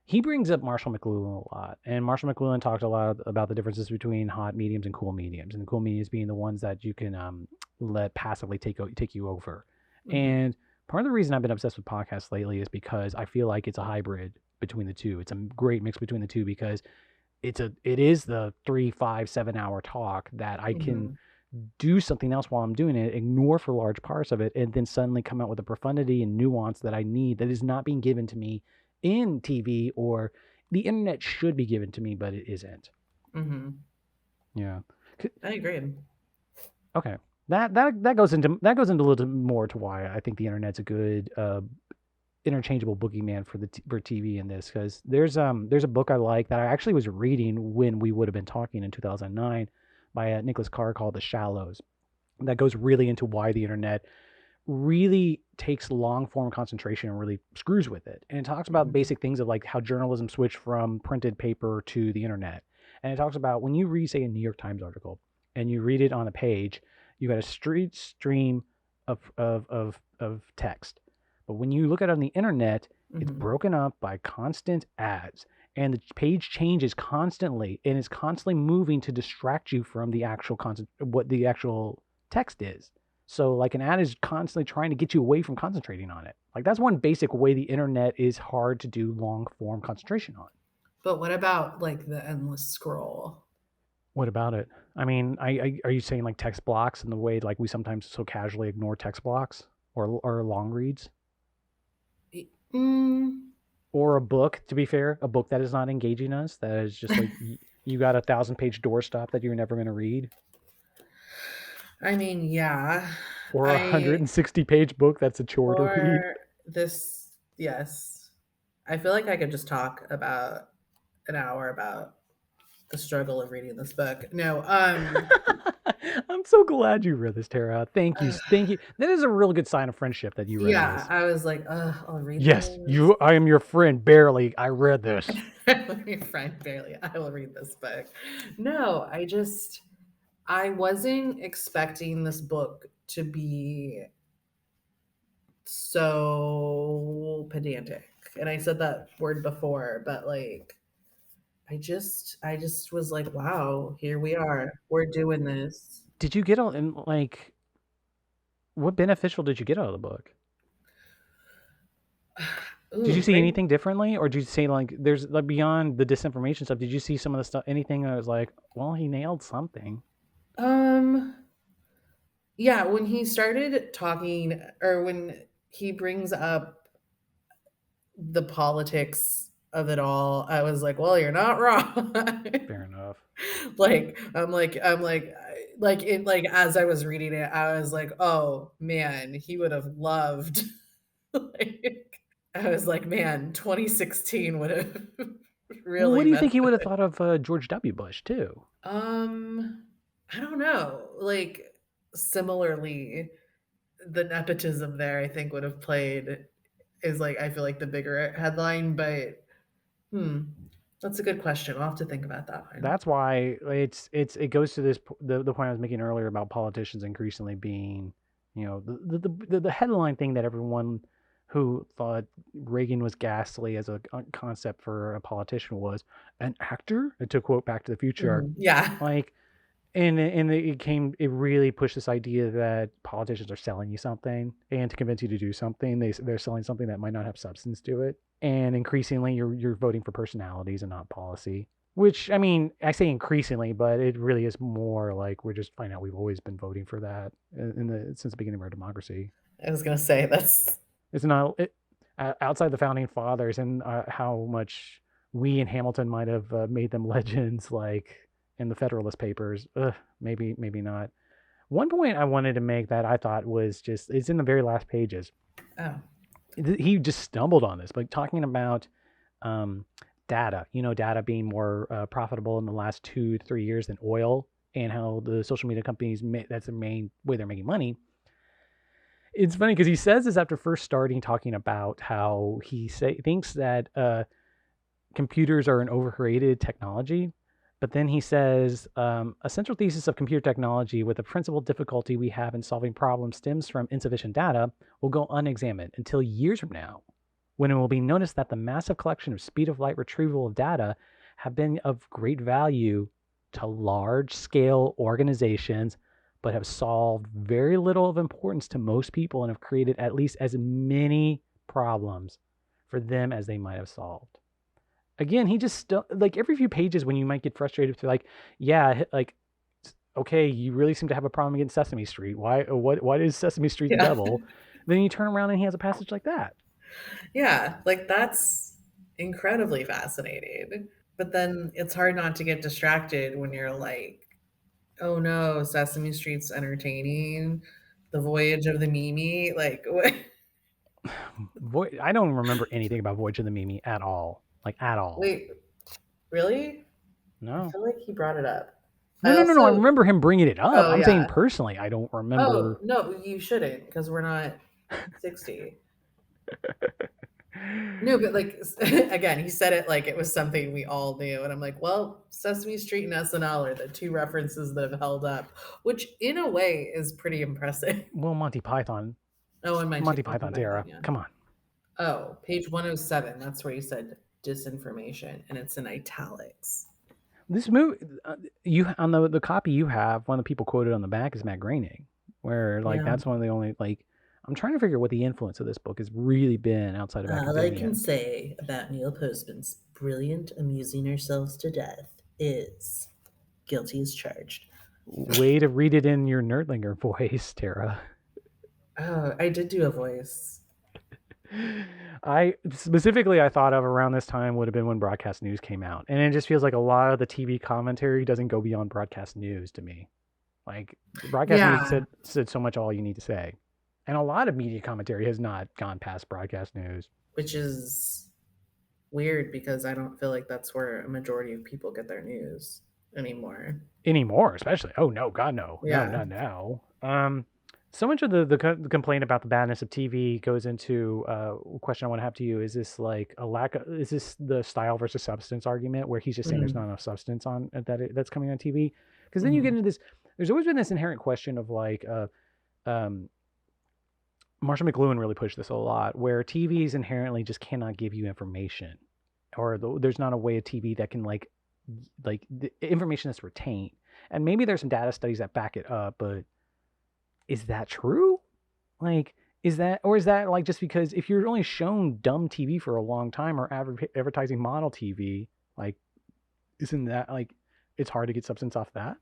he brings up Marshall McLuhan a lot, and Marshall McLuhan talked a lot about the differences between hot mediums and cool mediums, and the cool mediums being the ones that you can let passively take you over. Mhm. And part of the reason I've been obsessed with podcasts lately is because I feel like it's a hybrid between the two. It's a great mix between the two because it is the 3, 5, 7 hour talk that I can Mhm. do something else while I'm doing it, ignore for large parts of it, and then suddenly come out with the profundity and nuance that I need that is not being given to me in TV or the internet should be given to me, but it isn't. Mhm. Yeah. I agree. Okay. That goes into a little bit more to why I think the internet's a good interchangeable boogeyman for TV in this because there's a book I like that I actually was reading when we would have been talking in 2009 by Nicholas Carr called The Shallows that goes really into why the internet really takes long form concentration and really screws with it. And it talks about Mhm. basic things of like how journalism switched from printed paper to the internet. And it talks about when you read, say, a New York Times article and you read it on a page, you got a straight stream of text. But when you look at it on the internet, it's Mhm. broken up by constant ads. And the page changes constantly and is constantly moving to distract you from the actual content, what the actual text is. So like an ad is constantly trying to get you away from concentrating on it. Like that's one basic way the internet is hard to do long form concentration on. But what about like the endless scroll? What about it? I mean, are you saying like text blocks in the way like we sometimes so casually ignore text blocks or long reads Mm, or a book? To be fair, a book that is not engaging us, that is just like you got a 1,000 page doorstop that you're never going to read, I mean, yeah. or a I 160 page book that's a chore to read. or this yes. I feel like I could just talk about an hour about the struggle of reading this book. No, I'm so glad you read this, Tara. Thank you. Thank you. That is a real good sign of friendship that you read yeah, this. I was like, I'll read Yes, this. you I am your friend, barely. I read this. Your friend barely. I will read this book. No, I wasn't expecting this book to be so pedantic. And I said that word before, but like I just was like, wow, here we are. We're doing this. Did you get all and like what beneficial did you get out of the book? Did you Ooh, see great. anything differently, or did you say like there's like beyond the disinformation stuff? Did you see some of the stuff? Anything that was like, well, he nailed something. Um yeah, when he started talking or when he brings up the politics of it all, I was like, well, you're not wrong. Fair enough. Like it like as I was reading it, I was like, oh man, he would have loved like I was like, man, 2016 would have Well, what really do you think messed he with would have it. thought of George W. Bush too? Um, I don't know. Like similarly, the nepotism there, I think, would have played is like I feel like the bigger headline, but hmm, that's a good question. I'll have to think about that one. That's why it goes to the point I was making earlier about politicians increasingly being, the headline thing that everyone who thought Reagan was ghastly as a concept for a politician was an actor. To quote Back to the Future, Yeah. like, and it really pushed this idea that politicians are selling you something, and to convince you to do something, they're selling something that might not have substance to it, and increasingly you're voting for personalities and not policy. Which, I mean, I say increasingly, but it really is more like we're just finding out we've always been voting for that since the beginning of our democracy. I was gonna say that's It's not outside the founding fathers and how much we in Hamilton might have made them legends, like in the Federalist Papers. Maybe not. One point I wanted to make that I thought was just it's in the very last pages. oh He just stumbled on this, but talking about um, data. Data being more profitable in the last 2 to 3 years than oil, and how the social media companies that's the main way they're making money. It's funny because he says this after first starting talking about how thinks that computers are an overrated technology. But then he says a central thesis of computer technology with the principal difficulty we have in solving problems stems from insufficient data will go unexamined until years from now, when it will be noticed that the massive collection of speed of light retrieval of data have been of great value to large scale organizations, but have solved very little of importance to most people and have created at least as many problems for them as they might have solved. Again, he just like every few pages when you might get frustrated to like, yeah, like, okay, you really seem to have a problem against Sesame Street. Why is Sesame Street the yeah. devil? Then you turn around and he has a passage like that. Yeah, like that's incredibly fascinating. But then it's hard not to get distracted when you're like, oh no, Sesame Street's entertaining. The Voyage of the Mimi, like what? I don't remember anything about Voyage of the Mimi at all. Like at all. Wait, really? I No. feel like he brought it up. No, I no, no, no. I also, remember him bringing it up. oh I'm saying yeah. personally, I don't Oh remember. no, you shouldn't because we're not 60. No, but like again, he said it like it was something we all knew, and I'm like, well, Sesame Street and SNL are the two references that have held up, which in a way is pretty impressive. Well, Monty Python. Oh, and Monty Monty Python's Python, era. yeah. Come on. Oh, page 107. That's where you said disinformation, and it's in italics. This movie, you on the copy you have, one of the people quoted on the back is Matt Groening, where like Yeah. that's one of the only like I'm trying to figure out what the influence of this book has really been outside of All I can academia. say about Neil Postman's brilliant amusing ourselves to death is guilty as charged. Way to read it in your nerdlinger voice, Tara. Oh, I did do a voice. I thought of around this time would have been when broadcast news came out, and it just feels like a lot of the TV commentary doesn't go beyond broadcast news to me. Like broadcast news Yeah, said so much all you need to say, and a lot of media commentary has not gone past broadcast news which is weird because I don't feel like that's where a majority of people get their news anymore. anymore. Especially, oh no, God no, no, Yeah. not now. So much of the complaint about the badness of TV goes into a question I want to have to you: is this like a lack of? Is this the style versus substance argument, where he's just saying there's not Mhm, enough substance on that's coming on TV? Because then you get mhm. into this. There's always been this inherent question of like, um, Marshall McLuhan really pushed this a lot, where TVs inherently just cannot give you information, or there's not a way of TV that can like the information that's retained. And maybe there's some data studies that back it up, but is that true? Like, is that like just because if you're only shown dumb TV for a long time or advertising model TV, like, isn't that like it's hard to get substance off that?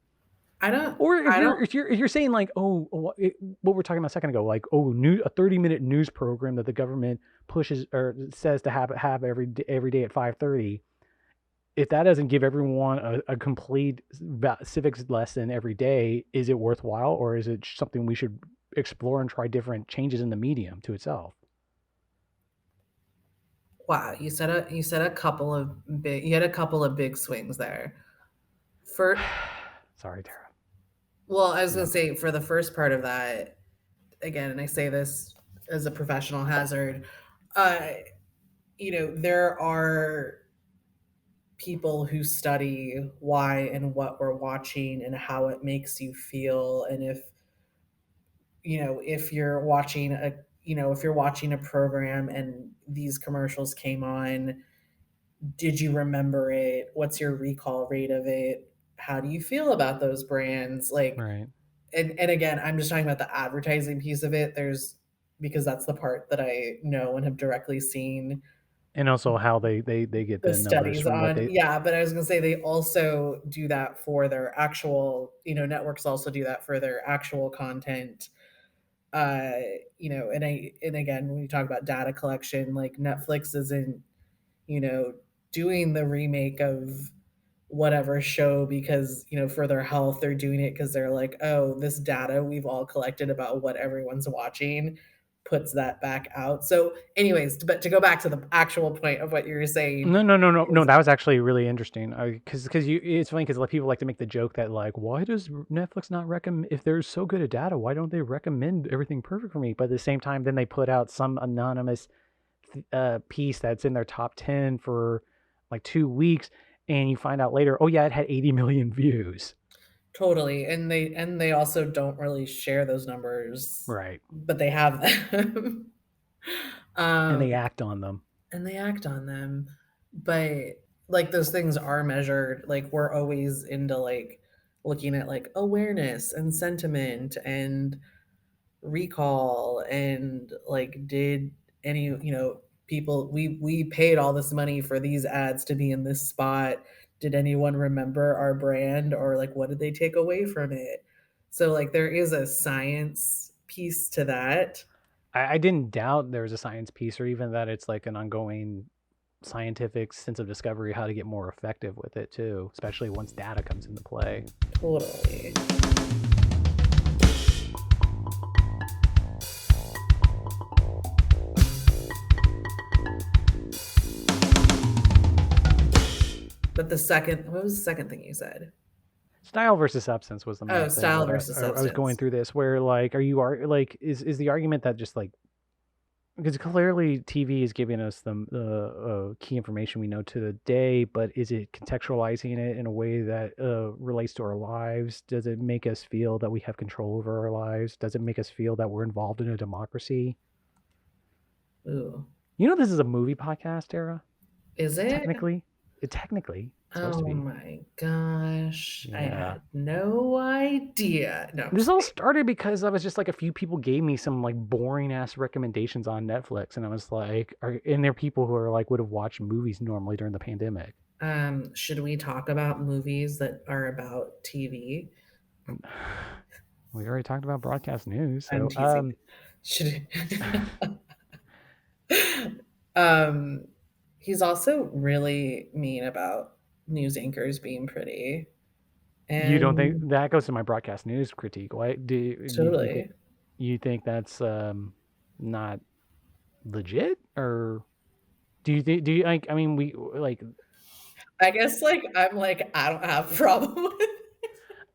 I don't Or I don't if you're saying like, oh, what we were talking about a second ago, like, oh, a 30-minute news program that the government pushes or says to have every day at 5:30. If that doesn't give everyone a complete civics lesson every day, is it worthwhile, or is it something we should explore and try different changes in the medium to itself? wow, you said a couple of big you had a couple of big swings there. For Sorry, Tara. Well, I was Yeah. gonna say for the first part of that, again, and I say this as a professional hazard, uh, there are people who study why and what we're watching and how it makes you feel, and if you're watching a program and these commercials came on, did you remember it? What's your recall rate of it? How do you feel about those brands? Like, Right. and again, I'm just talking about the advertising piece of it. Because that's the part that I know and have directly seen And also how they get the the numbers studies from what on. they. Yeah, but I was gonna say they also do that for their actual, networks also do that for their actual content. Uh, and again, when you talk about data collection, like Netflix isn't, you know, doing the remake of whatever show because, for their health, they're doing it because they're like, oh, this data we've all collected about what everyone's watching puts that back out. So, anyways, but to go back to the actual point of what you were saying No, no, no, no, no. is That was actually really interesting. Because you, it's funny because like people like to make the joke that like, why does Netflix not recommend if they're so good at data? Why don't they recommend everything perfect for me? But at the same time, then they put out some anonymous piece that's in their top 10 for like 2 weeks, and you find out later, oh yeah, it had 80 million views. totally, and they also don't really share those numbers, Right. but they have them. And um, they act on them. and they act on them, but like those things are measured. Like we're always into like looking at like awareness and sentiment and recall and like did any people, we paid all this money for these ads to be in this spot, did anyone remember our brand, or like what did they take away from it? So like there is a science piece to that. I didn't doubt there was a science piece or even that it's like an ongoing scientific sense of discovery how to get more effective with it too, especially once data comes into play. Totally. But what was the second thing you said? Style versus substance was the main Oh, thing style that versus I was going substance. through this where like like is the argument that just like because clearly TV is giving us the key information we know to the day, but is it contextualizing it in a way that relates to our lives? Does it make us feel that we have control over our lives? Does it make us feel that we're involved in a democracy? Ooh. You know, this is a movie podcast, Tara. Is it? Technically, it's supposed to Oh be. my gosh. I Yeah. had no idea. No, I'm This just all kidding. started because I was just like a few people gave me some like boring ass recommendations on Netflix, and I was like, and there are people who are like would have watched movies normally during the pandemic. Should we talk about movies that are about TV? We already talked about broadcast news, I'm so teasing. Should um he's also really mean about news anchors being pretty. you don't think And that goes to my broadcast news critique? Why totally. you think that's not legit, or do you like? I mean, we like I guess like I'm like I don't have a problem with it,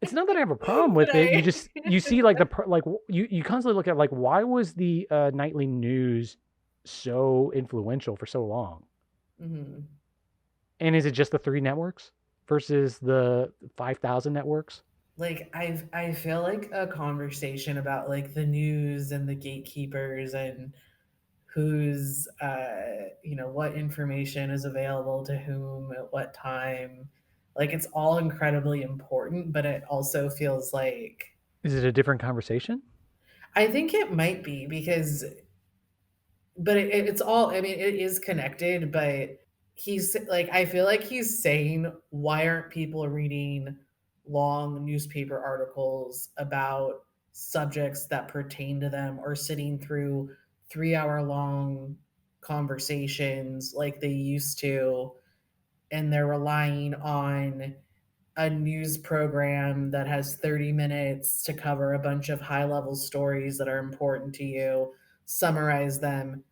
it's not that I have a problem but with it. You I just you see like like you constantly look at like why was the nightly news so influential for so long, Mhm. and is it just the three networks versus the 5,000 networks? Like I feel like a conversation about like the news and the gatekeepers and who's what information is available to whom at what time, like it's all incredibly important, but it also feels like Is it a different conversation? I think it might be because but it's all, I mean, it is connected, but he's like, I feel like he's saying, why aren't people reading long newspaper articles about subjects that pertain to them, or sitting through 3 hour long conversations like they used to, and they're relying on a news program that has 30 minutes to cover a bunch of high level stories that are important to you, summarize them,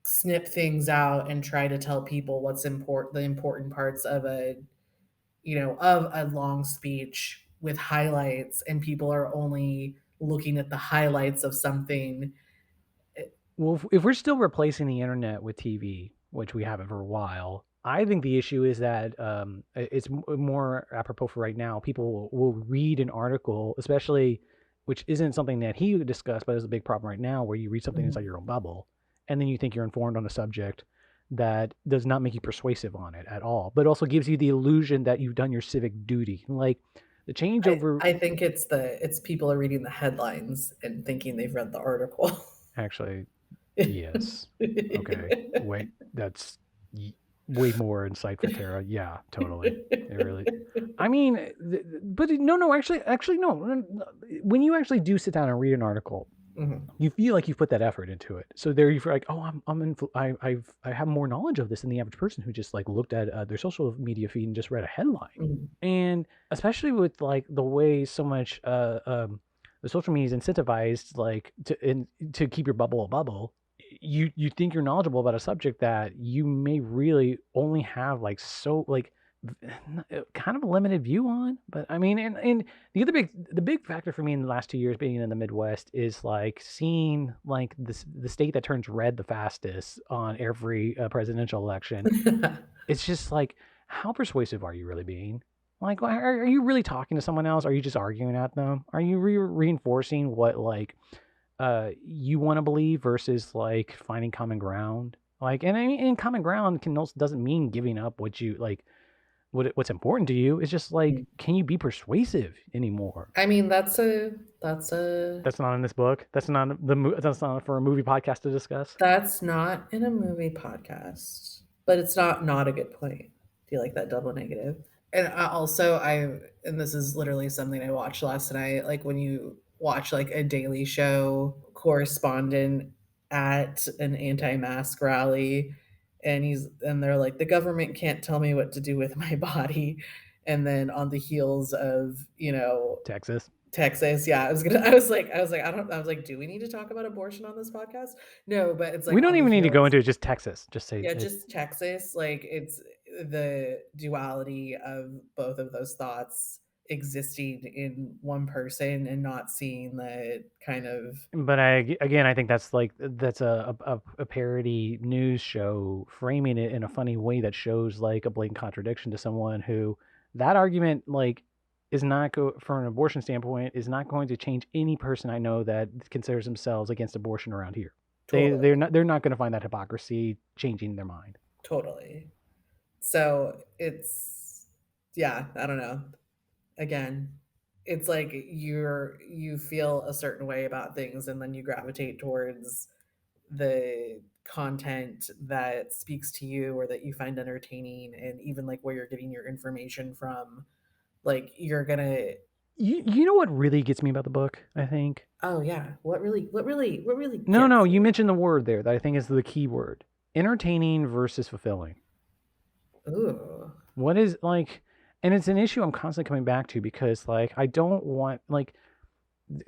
snip things out, and try to tell people the important parts of a long speech with highlights, and people are only looking at the highlights of something. Well, if we're still replacing the internet with TV, which we haven't for a while, I think the issue is that it's more apropos for right now. People will read an article, especially, which isn't something that he discussed, but is a big problem right now, where you read something inside Mhm. your own bubble, and then you think you're informed on a subject that does not make you persuasive on it at all, but also gives you the illusion that you've done your civic duty. Like the I changeover, I think it's people are reading the headlines and thinking they've read the article. actually, yes. Okay. Wait, that's way more insightful, Tara. Yeah, totally. It really. I mean, but no, actually, no. When you actually do sit down and read an article, Mhm. you feel like you've put that effort into it. So there you feel like, oh, I have more knowledge of this than the average person who just like looked at their social media feed and just read a headline. Mhm. And especially with like the way so much the social media is incentivized like to keep your bubble a bubble, you think you're knowledgeable about a subject that you may really only have like so like kind of a limited view on. But I mean, and the big factor for me in the last 2 years being in the Midwest is like seeing like the state that turns red the fastest on every presidential election. It's just like, how persuasive are you really being? Like, are you really talking to someone else? Are you just arguing at them? Are you reinforcing what like you want to believe versus like finding common ground? Like, and I mean, and common ground can also doesn't mean giving up what you like what's important to you. It's just like, can you be persuasive anymore? I mean, that's a That's not in this book. That's not that's not for a movie podcast to discuss. that's not in a movie podcast, but it's not a good point. Do you like that double negative? And and this is literally something I watched last night, like when you watch like a Daily Show correspondent at an anti-mask rally, and they're like, the government can't tell me what to do with my body. And then on the heels of, Texas. Texas, yeah, I was like, do we need to talk about abortion on this podcast? No, but it's We like don't on the even need to go heels. into it. Just Texas. Just say Yeah, it. just Texas, like it's the duality of both of those thoughts existing in one person and not seeing the kind of. But again, I think that's like that's a parody news show framing it in a funny way that shows like a blatant contradiction to someone who that argument like is not from an abortion standpoint is not going to change any person I know that considers themselves against abortion around here. Totally, They're not going to find that hypocrisy changing their mind. totally. So it's, yeah, I don't know. Again, it's like you feel a certain way about things and then you gravitate towards the content that speaks to you or that you find entertaining, and even like where you're getting your information from, like you're gonna. You know what really gets me about the book? I think Oh yeah, what really no, gets you you? mentioned the word there that I think is the key word: entertaining versus fulfilling. Ooh. What is like, and it's an issue I'm constantly coming back to because like I don't want like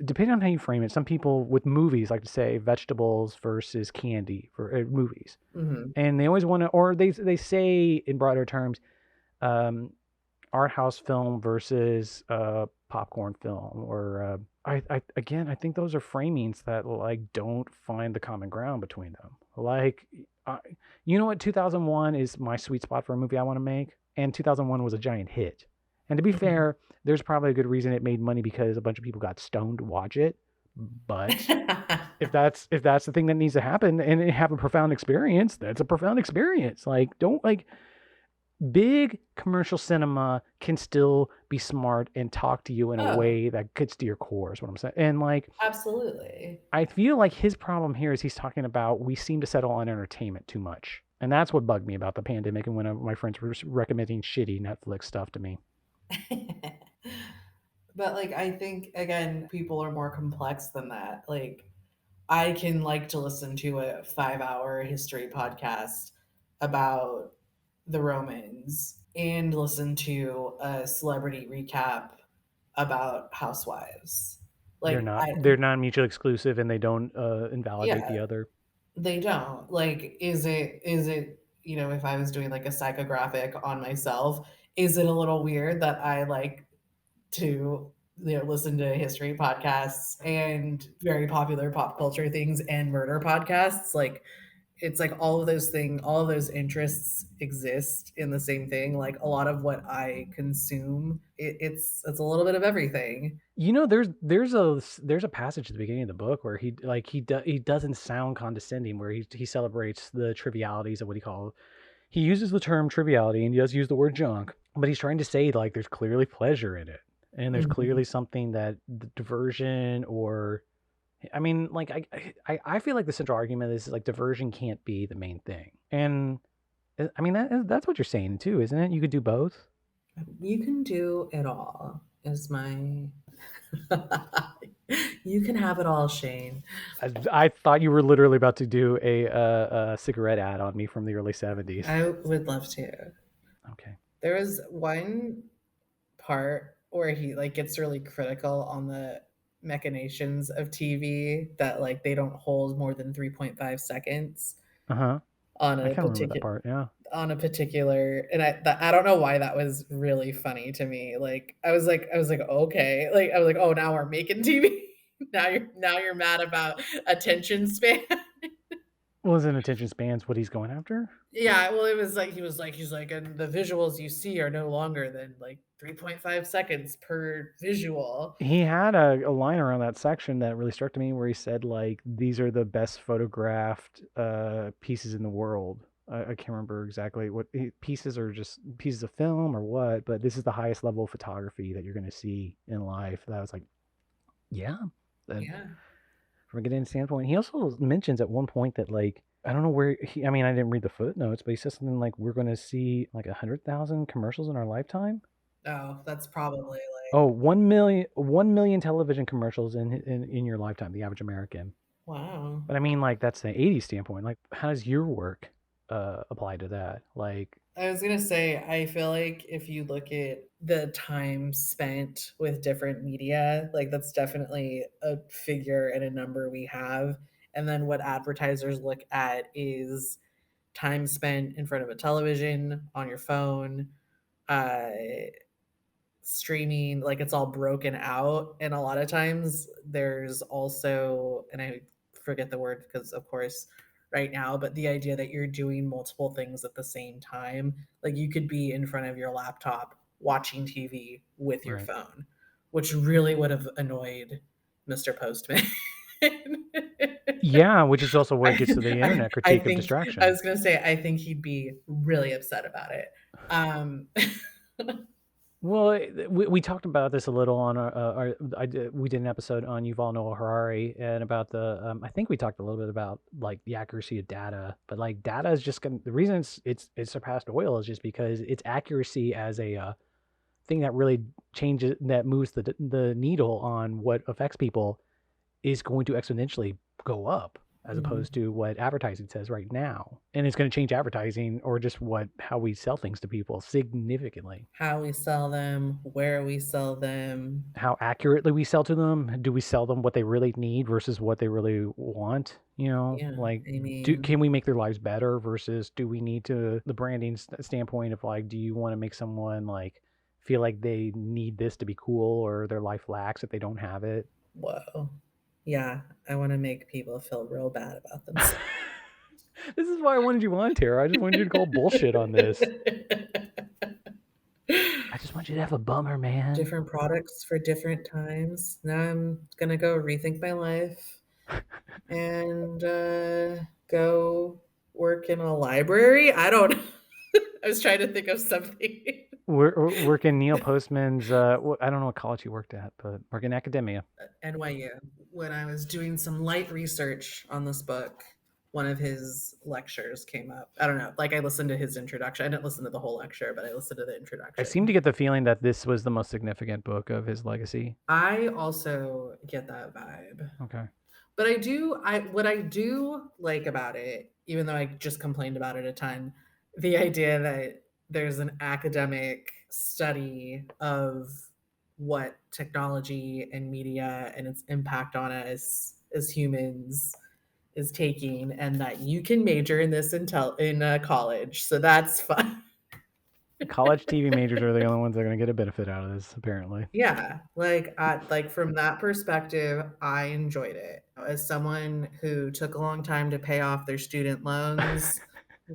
depending on how you frame it, some people with movies like to say vegetables versus candy for movies, Hmm. and they always want to, or they say in broader terms, um, art house film versus popcorn film, or I again I think those are framings that like don't find the common ground between them. Like, I, you know what, 2001 is my sweet spot for a movie I want to make, and 2001 was a giant hit. And to be fair, there's probably a good reason it made money because a bunch of people got stoned to watch it. But if that's the thing that needs to happen and have a profound experience, that's a profound experience. Like, don't like big commercial cinema can still be smart and talk to you in a Oh, way that gets to your core is what I'm saying. And like absolutely. I feel like his problem here is he's talking about we seem to settle on entertainment too much. And that's what bugged me about the pandemic and when my friends were recommending shitty Netflix stuff to me. But like I think again, people are more complex than that. Like I can like to listen to a 5-hour history podcast about the Romans and listen to a celebrity recap about housewives. Like I They're not mutually exclusive and they don't invalidate Yeah, the other. they don't. Like is it, if I was doing like a psychographic on myself, is it a little weird that I like to listen to history podcasts and very popular pop culture things and murder podcasts. Like it's like all of those things, all of those interests exist in the same thing. Like a lot of what I consume, it's a little bit of everything. There's a passage at the beginning of the book where he doesn't sound condescending, where he celebrates the trivialities of what he uses the term triviality, and he does use the word junk, but he's trying to say like there's clearly pleasure in it, and there's Mhm. clearly something that the diversion or I mean, like I feel like the central argument is like diversion can't be the main thing, and I mean that's what you're saying too, isn't it? You could do both. You can do it all. Is my You can have it all, Shane. I thought you were literally about to do a cigarette ad on me from the early '70s. I would love to. Okay. There was one part where he like gets really critical on the machinations of TV that like they don't hold more than 3.5 seconds Uh huh. on I a can remember that particular part. Yeah. and I don't know why that was really funny to me. Like I was like okay. Like I was like, "Oh, now we're making TV." Now you're mad about attention span. Wasn't attention spans what he's going after? Yeah, well, it was like he's like, "And the visuals you see are no longer than, like, 3.5 seconds per visual." He had a line around that section that really struck to me where he said like these are the best photographed pieces in the world. I can't remember exactly what pieces are, just pieces of film or what, but this is the highest level of photography that you're going to see in life. That was like, yeah, that, Yeah. from a good standpoint. He also mentions at one point that like I don't know where I mean I didn't read the footnotes, but he says something like we're going to see like 100,000 commercials in our lifetime. Oh, that's probably, like Oh, 1 million television commercials in your lifetime, the average American. wow. But I mean, like that's the '80s standpoint. Like, how does your work apply to that? Like, I was gonna say, I feel like if you look at the time spent with different media, like, that's definitely a figure and a number we have, and then what advertisers look at is time spent in front of a television, on your phone, uh streaming, like it's all broken out, and a lot of times there's also, and I forget the word because of course right now, but the idea that you're doing multiple things at the same time, like you could be in front of your laptop watching TV with your right? phone, which really would have annoyed Mr. Postman. Yeah, which is also where it I, gets to the I, internet I critique of think I distraction. was gonna say I think he'd be really upset about it. um Well, we talked about this a little on we did an episode on Yuval Noah Harari and about the I think we talked a little bit about like the accuracy of data, but like data is just going the reason it's surpassed oil is just because its accuracy as a thing that really changes that moves the needle on what affects people is going to exponentially go up as opposed mhm. to what advertising says right now. And it's going to change advertising or just how we sell things to people significantly. How we sell them, where we sell them. How accurately we sell to them. Do we sell them what they really need versus what they really want? Yeah, Like I can mean, we make their lives better versus do we need to the branding standpoint of like do you want to make someone like feel like they need this to be cool or their life lacks if they don't have it? whoa. Yeah, I want to make people feel real bad about themselves. This is why I wanted you on, Tara. I just wanted you to call bullshit on this. I just want you to have a bummer, man. Different products for different times. Now I'm gonna go rethink my life and go work in a library. I don't know. I was trying to think of something. We're working Neil Postman's. I don't know what college he worked at, but work in academia. NYU. When I was doing some light research on this book, one of his lectures came up. I don't know, like I listened to his introduction. I didn't listen to the whole lecture, but I listened to the I seem introduction. to get the feeling that this was the most significant book of his legacy. I also get that vibe. Okay. But I what I do like about it, even though I just complained about it a ton, the idea that there's an academic study of what technology and media and its impact on us as humans is taking, and that you can major in this in college. So that's fun. College TV majors are the only ones that are going to get a benefit out of this, apparently. Yeah, like from that perspective, I enjoyed it. As someone who took a long time to pay off their student loans,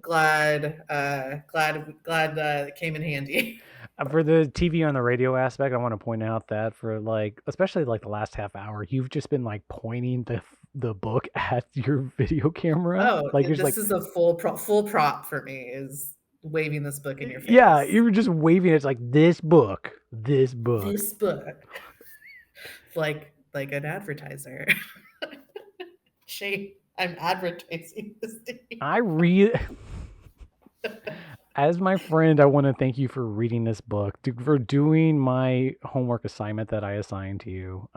glad it came in handy. For the TV on the radio aspect, I want to point out that for like, especially like the last half hour, you've just been like pointing the book at your video camera. Oh, Like you're just this like, is a full prop for me is waving this book in your yeah, face. you were just waving. It's like this book. This book, like an advertiser. Shay, I'm advertising this to you. I read. As my friend, I want to thank you for reading this book, for doing my homework assignment that I assigned to you.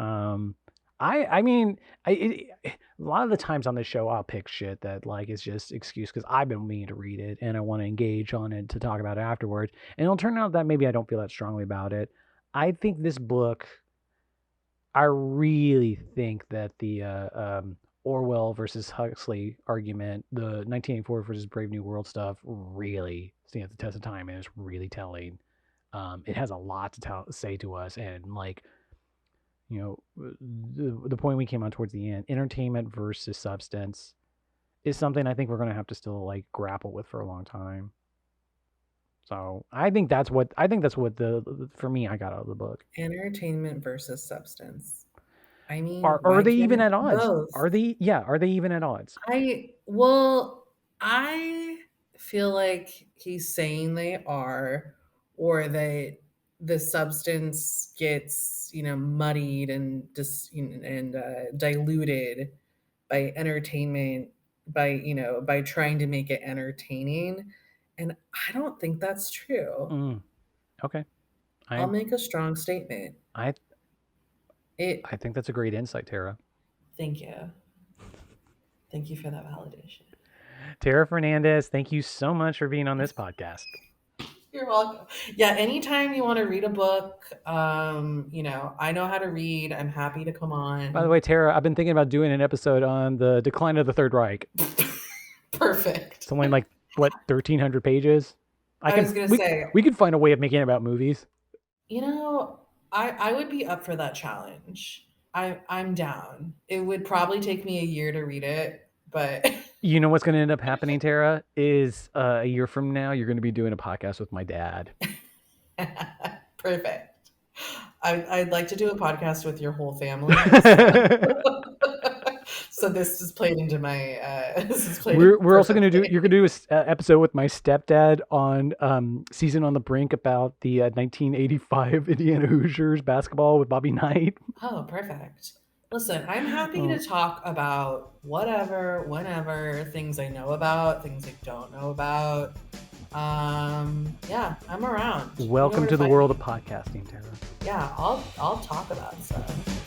I mean, a lot of the times on this show, I'll pick shit that like is just excuse because I've been meaning to read it and I want to engage on it to talk about it afterwards. And it'll turn out that maybe I don't feel that strongly about it. I think this book, I really think that the Orwell versus Huxley argument, the 1984 versus Brave New World stuff, really stands the test of time and is really telling. It has a lot to say to us, and like you know, the point we came on towards the end, entertainment versus substance, is something I think we're going to have to still like grapple with for a long time. So I think that's what the for me I got out of the book. Entertainment versus substance. I mean, Are why they can't even it at be odds? both? Are they even at odds? I feel like he's saying they are, or that the substance gets, muddied and diluted by entertainment, by trying to make it entertaining. And I don't think that's true. Okay. I'll I make a strong statement. I It. I think that's a great insight, Tara. Thank you. Thank you for that validation. Terra Fernandez, thank you so much for being on this podcast. You're welcome. Yeah, anytime you want to read a book, I know how to read. I'm happy to come By the on. way, Tara, I've been thinking about doing an episode on the decline of the Third Reich. Perfect. It's only like what 1,300 pages. I was gonna say, we could find a way of making it about movies. I would be up for that challenge. I'm down. It would probably take me a year to read it, but You know what's going to end up happening, Tara, is a year from now you're going to be doing a podcast with my dad. Perfect. I'd like to do a podcast with your whole family. So this is played into my. We're also going to do. You're going to do an episode with my stepdad on Season on the Brink about the 1985 Indiana Hoosiers basketball with Bobby Knight. Oh, perfect. Listen, I'm happy to talk about whatever, whenever, things I know about, things I don't know about. Yeah, I'm around. Welcome to the world of podcasting, Tara. Yeah, I'll talk about stuff.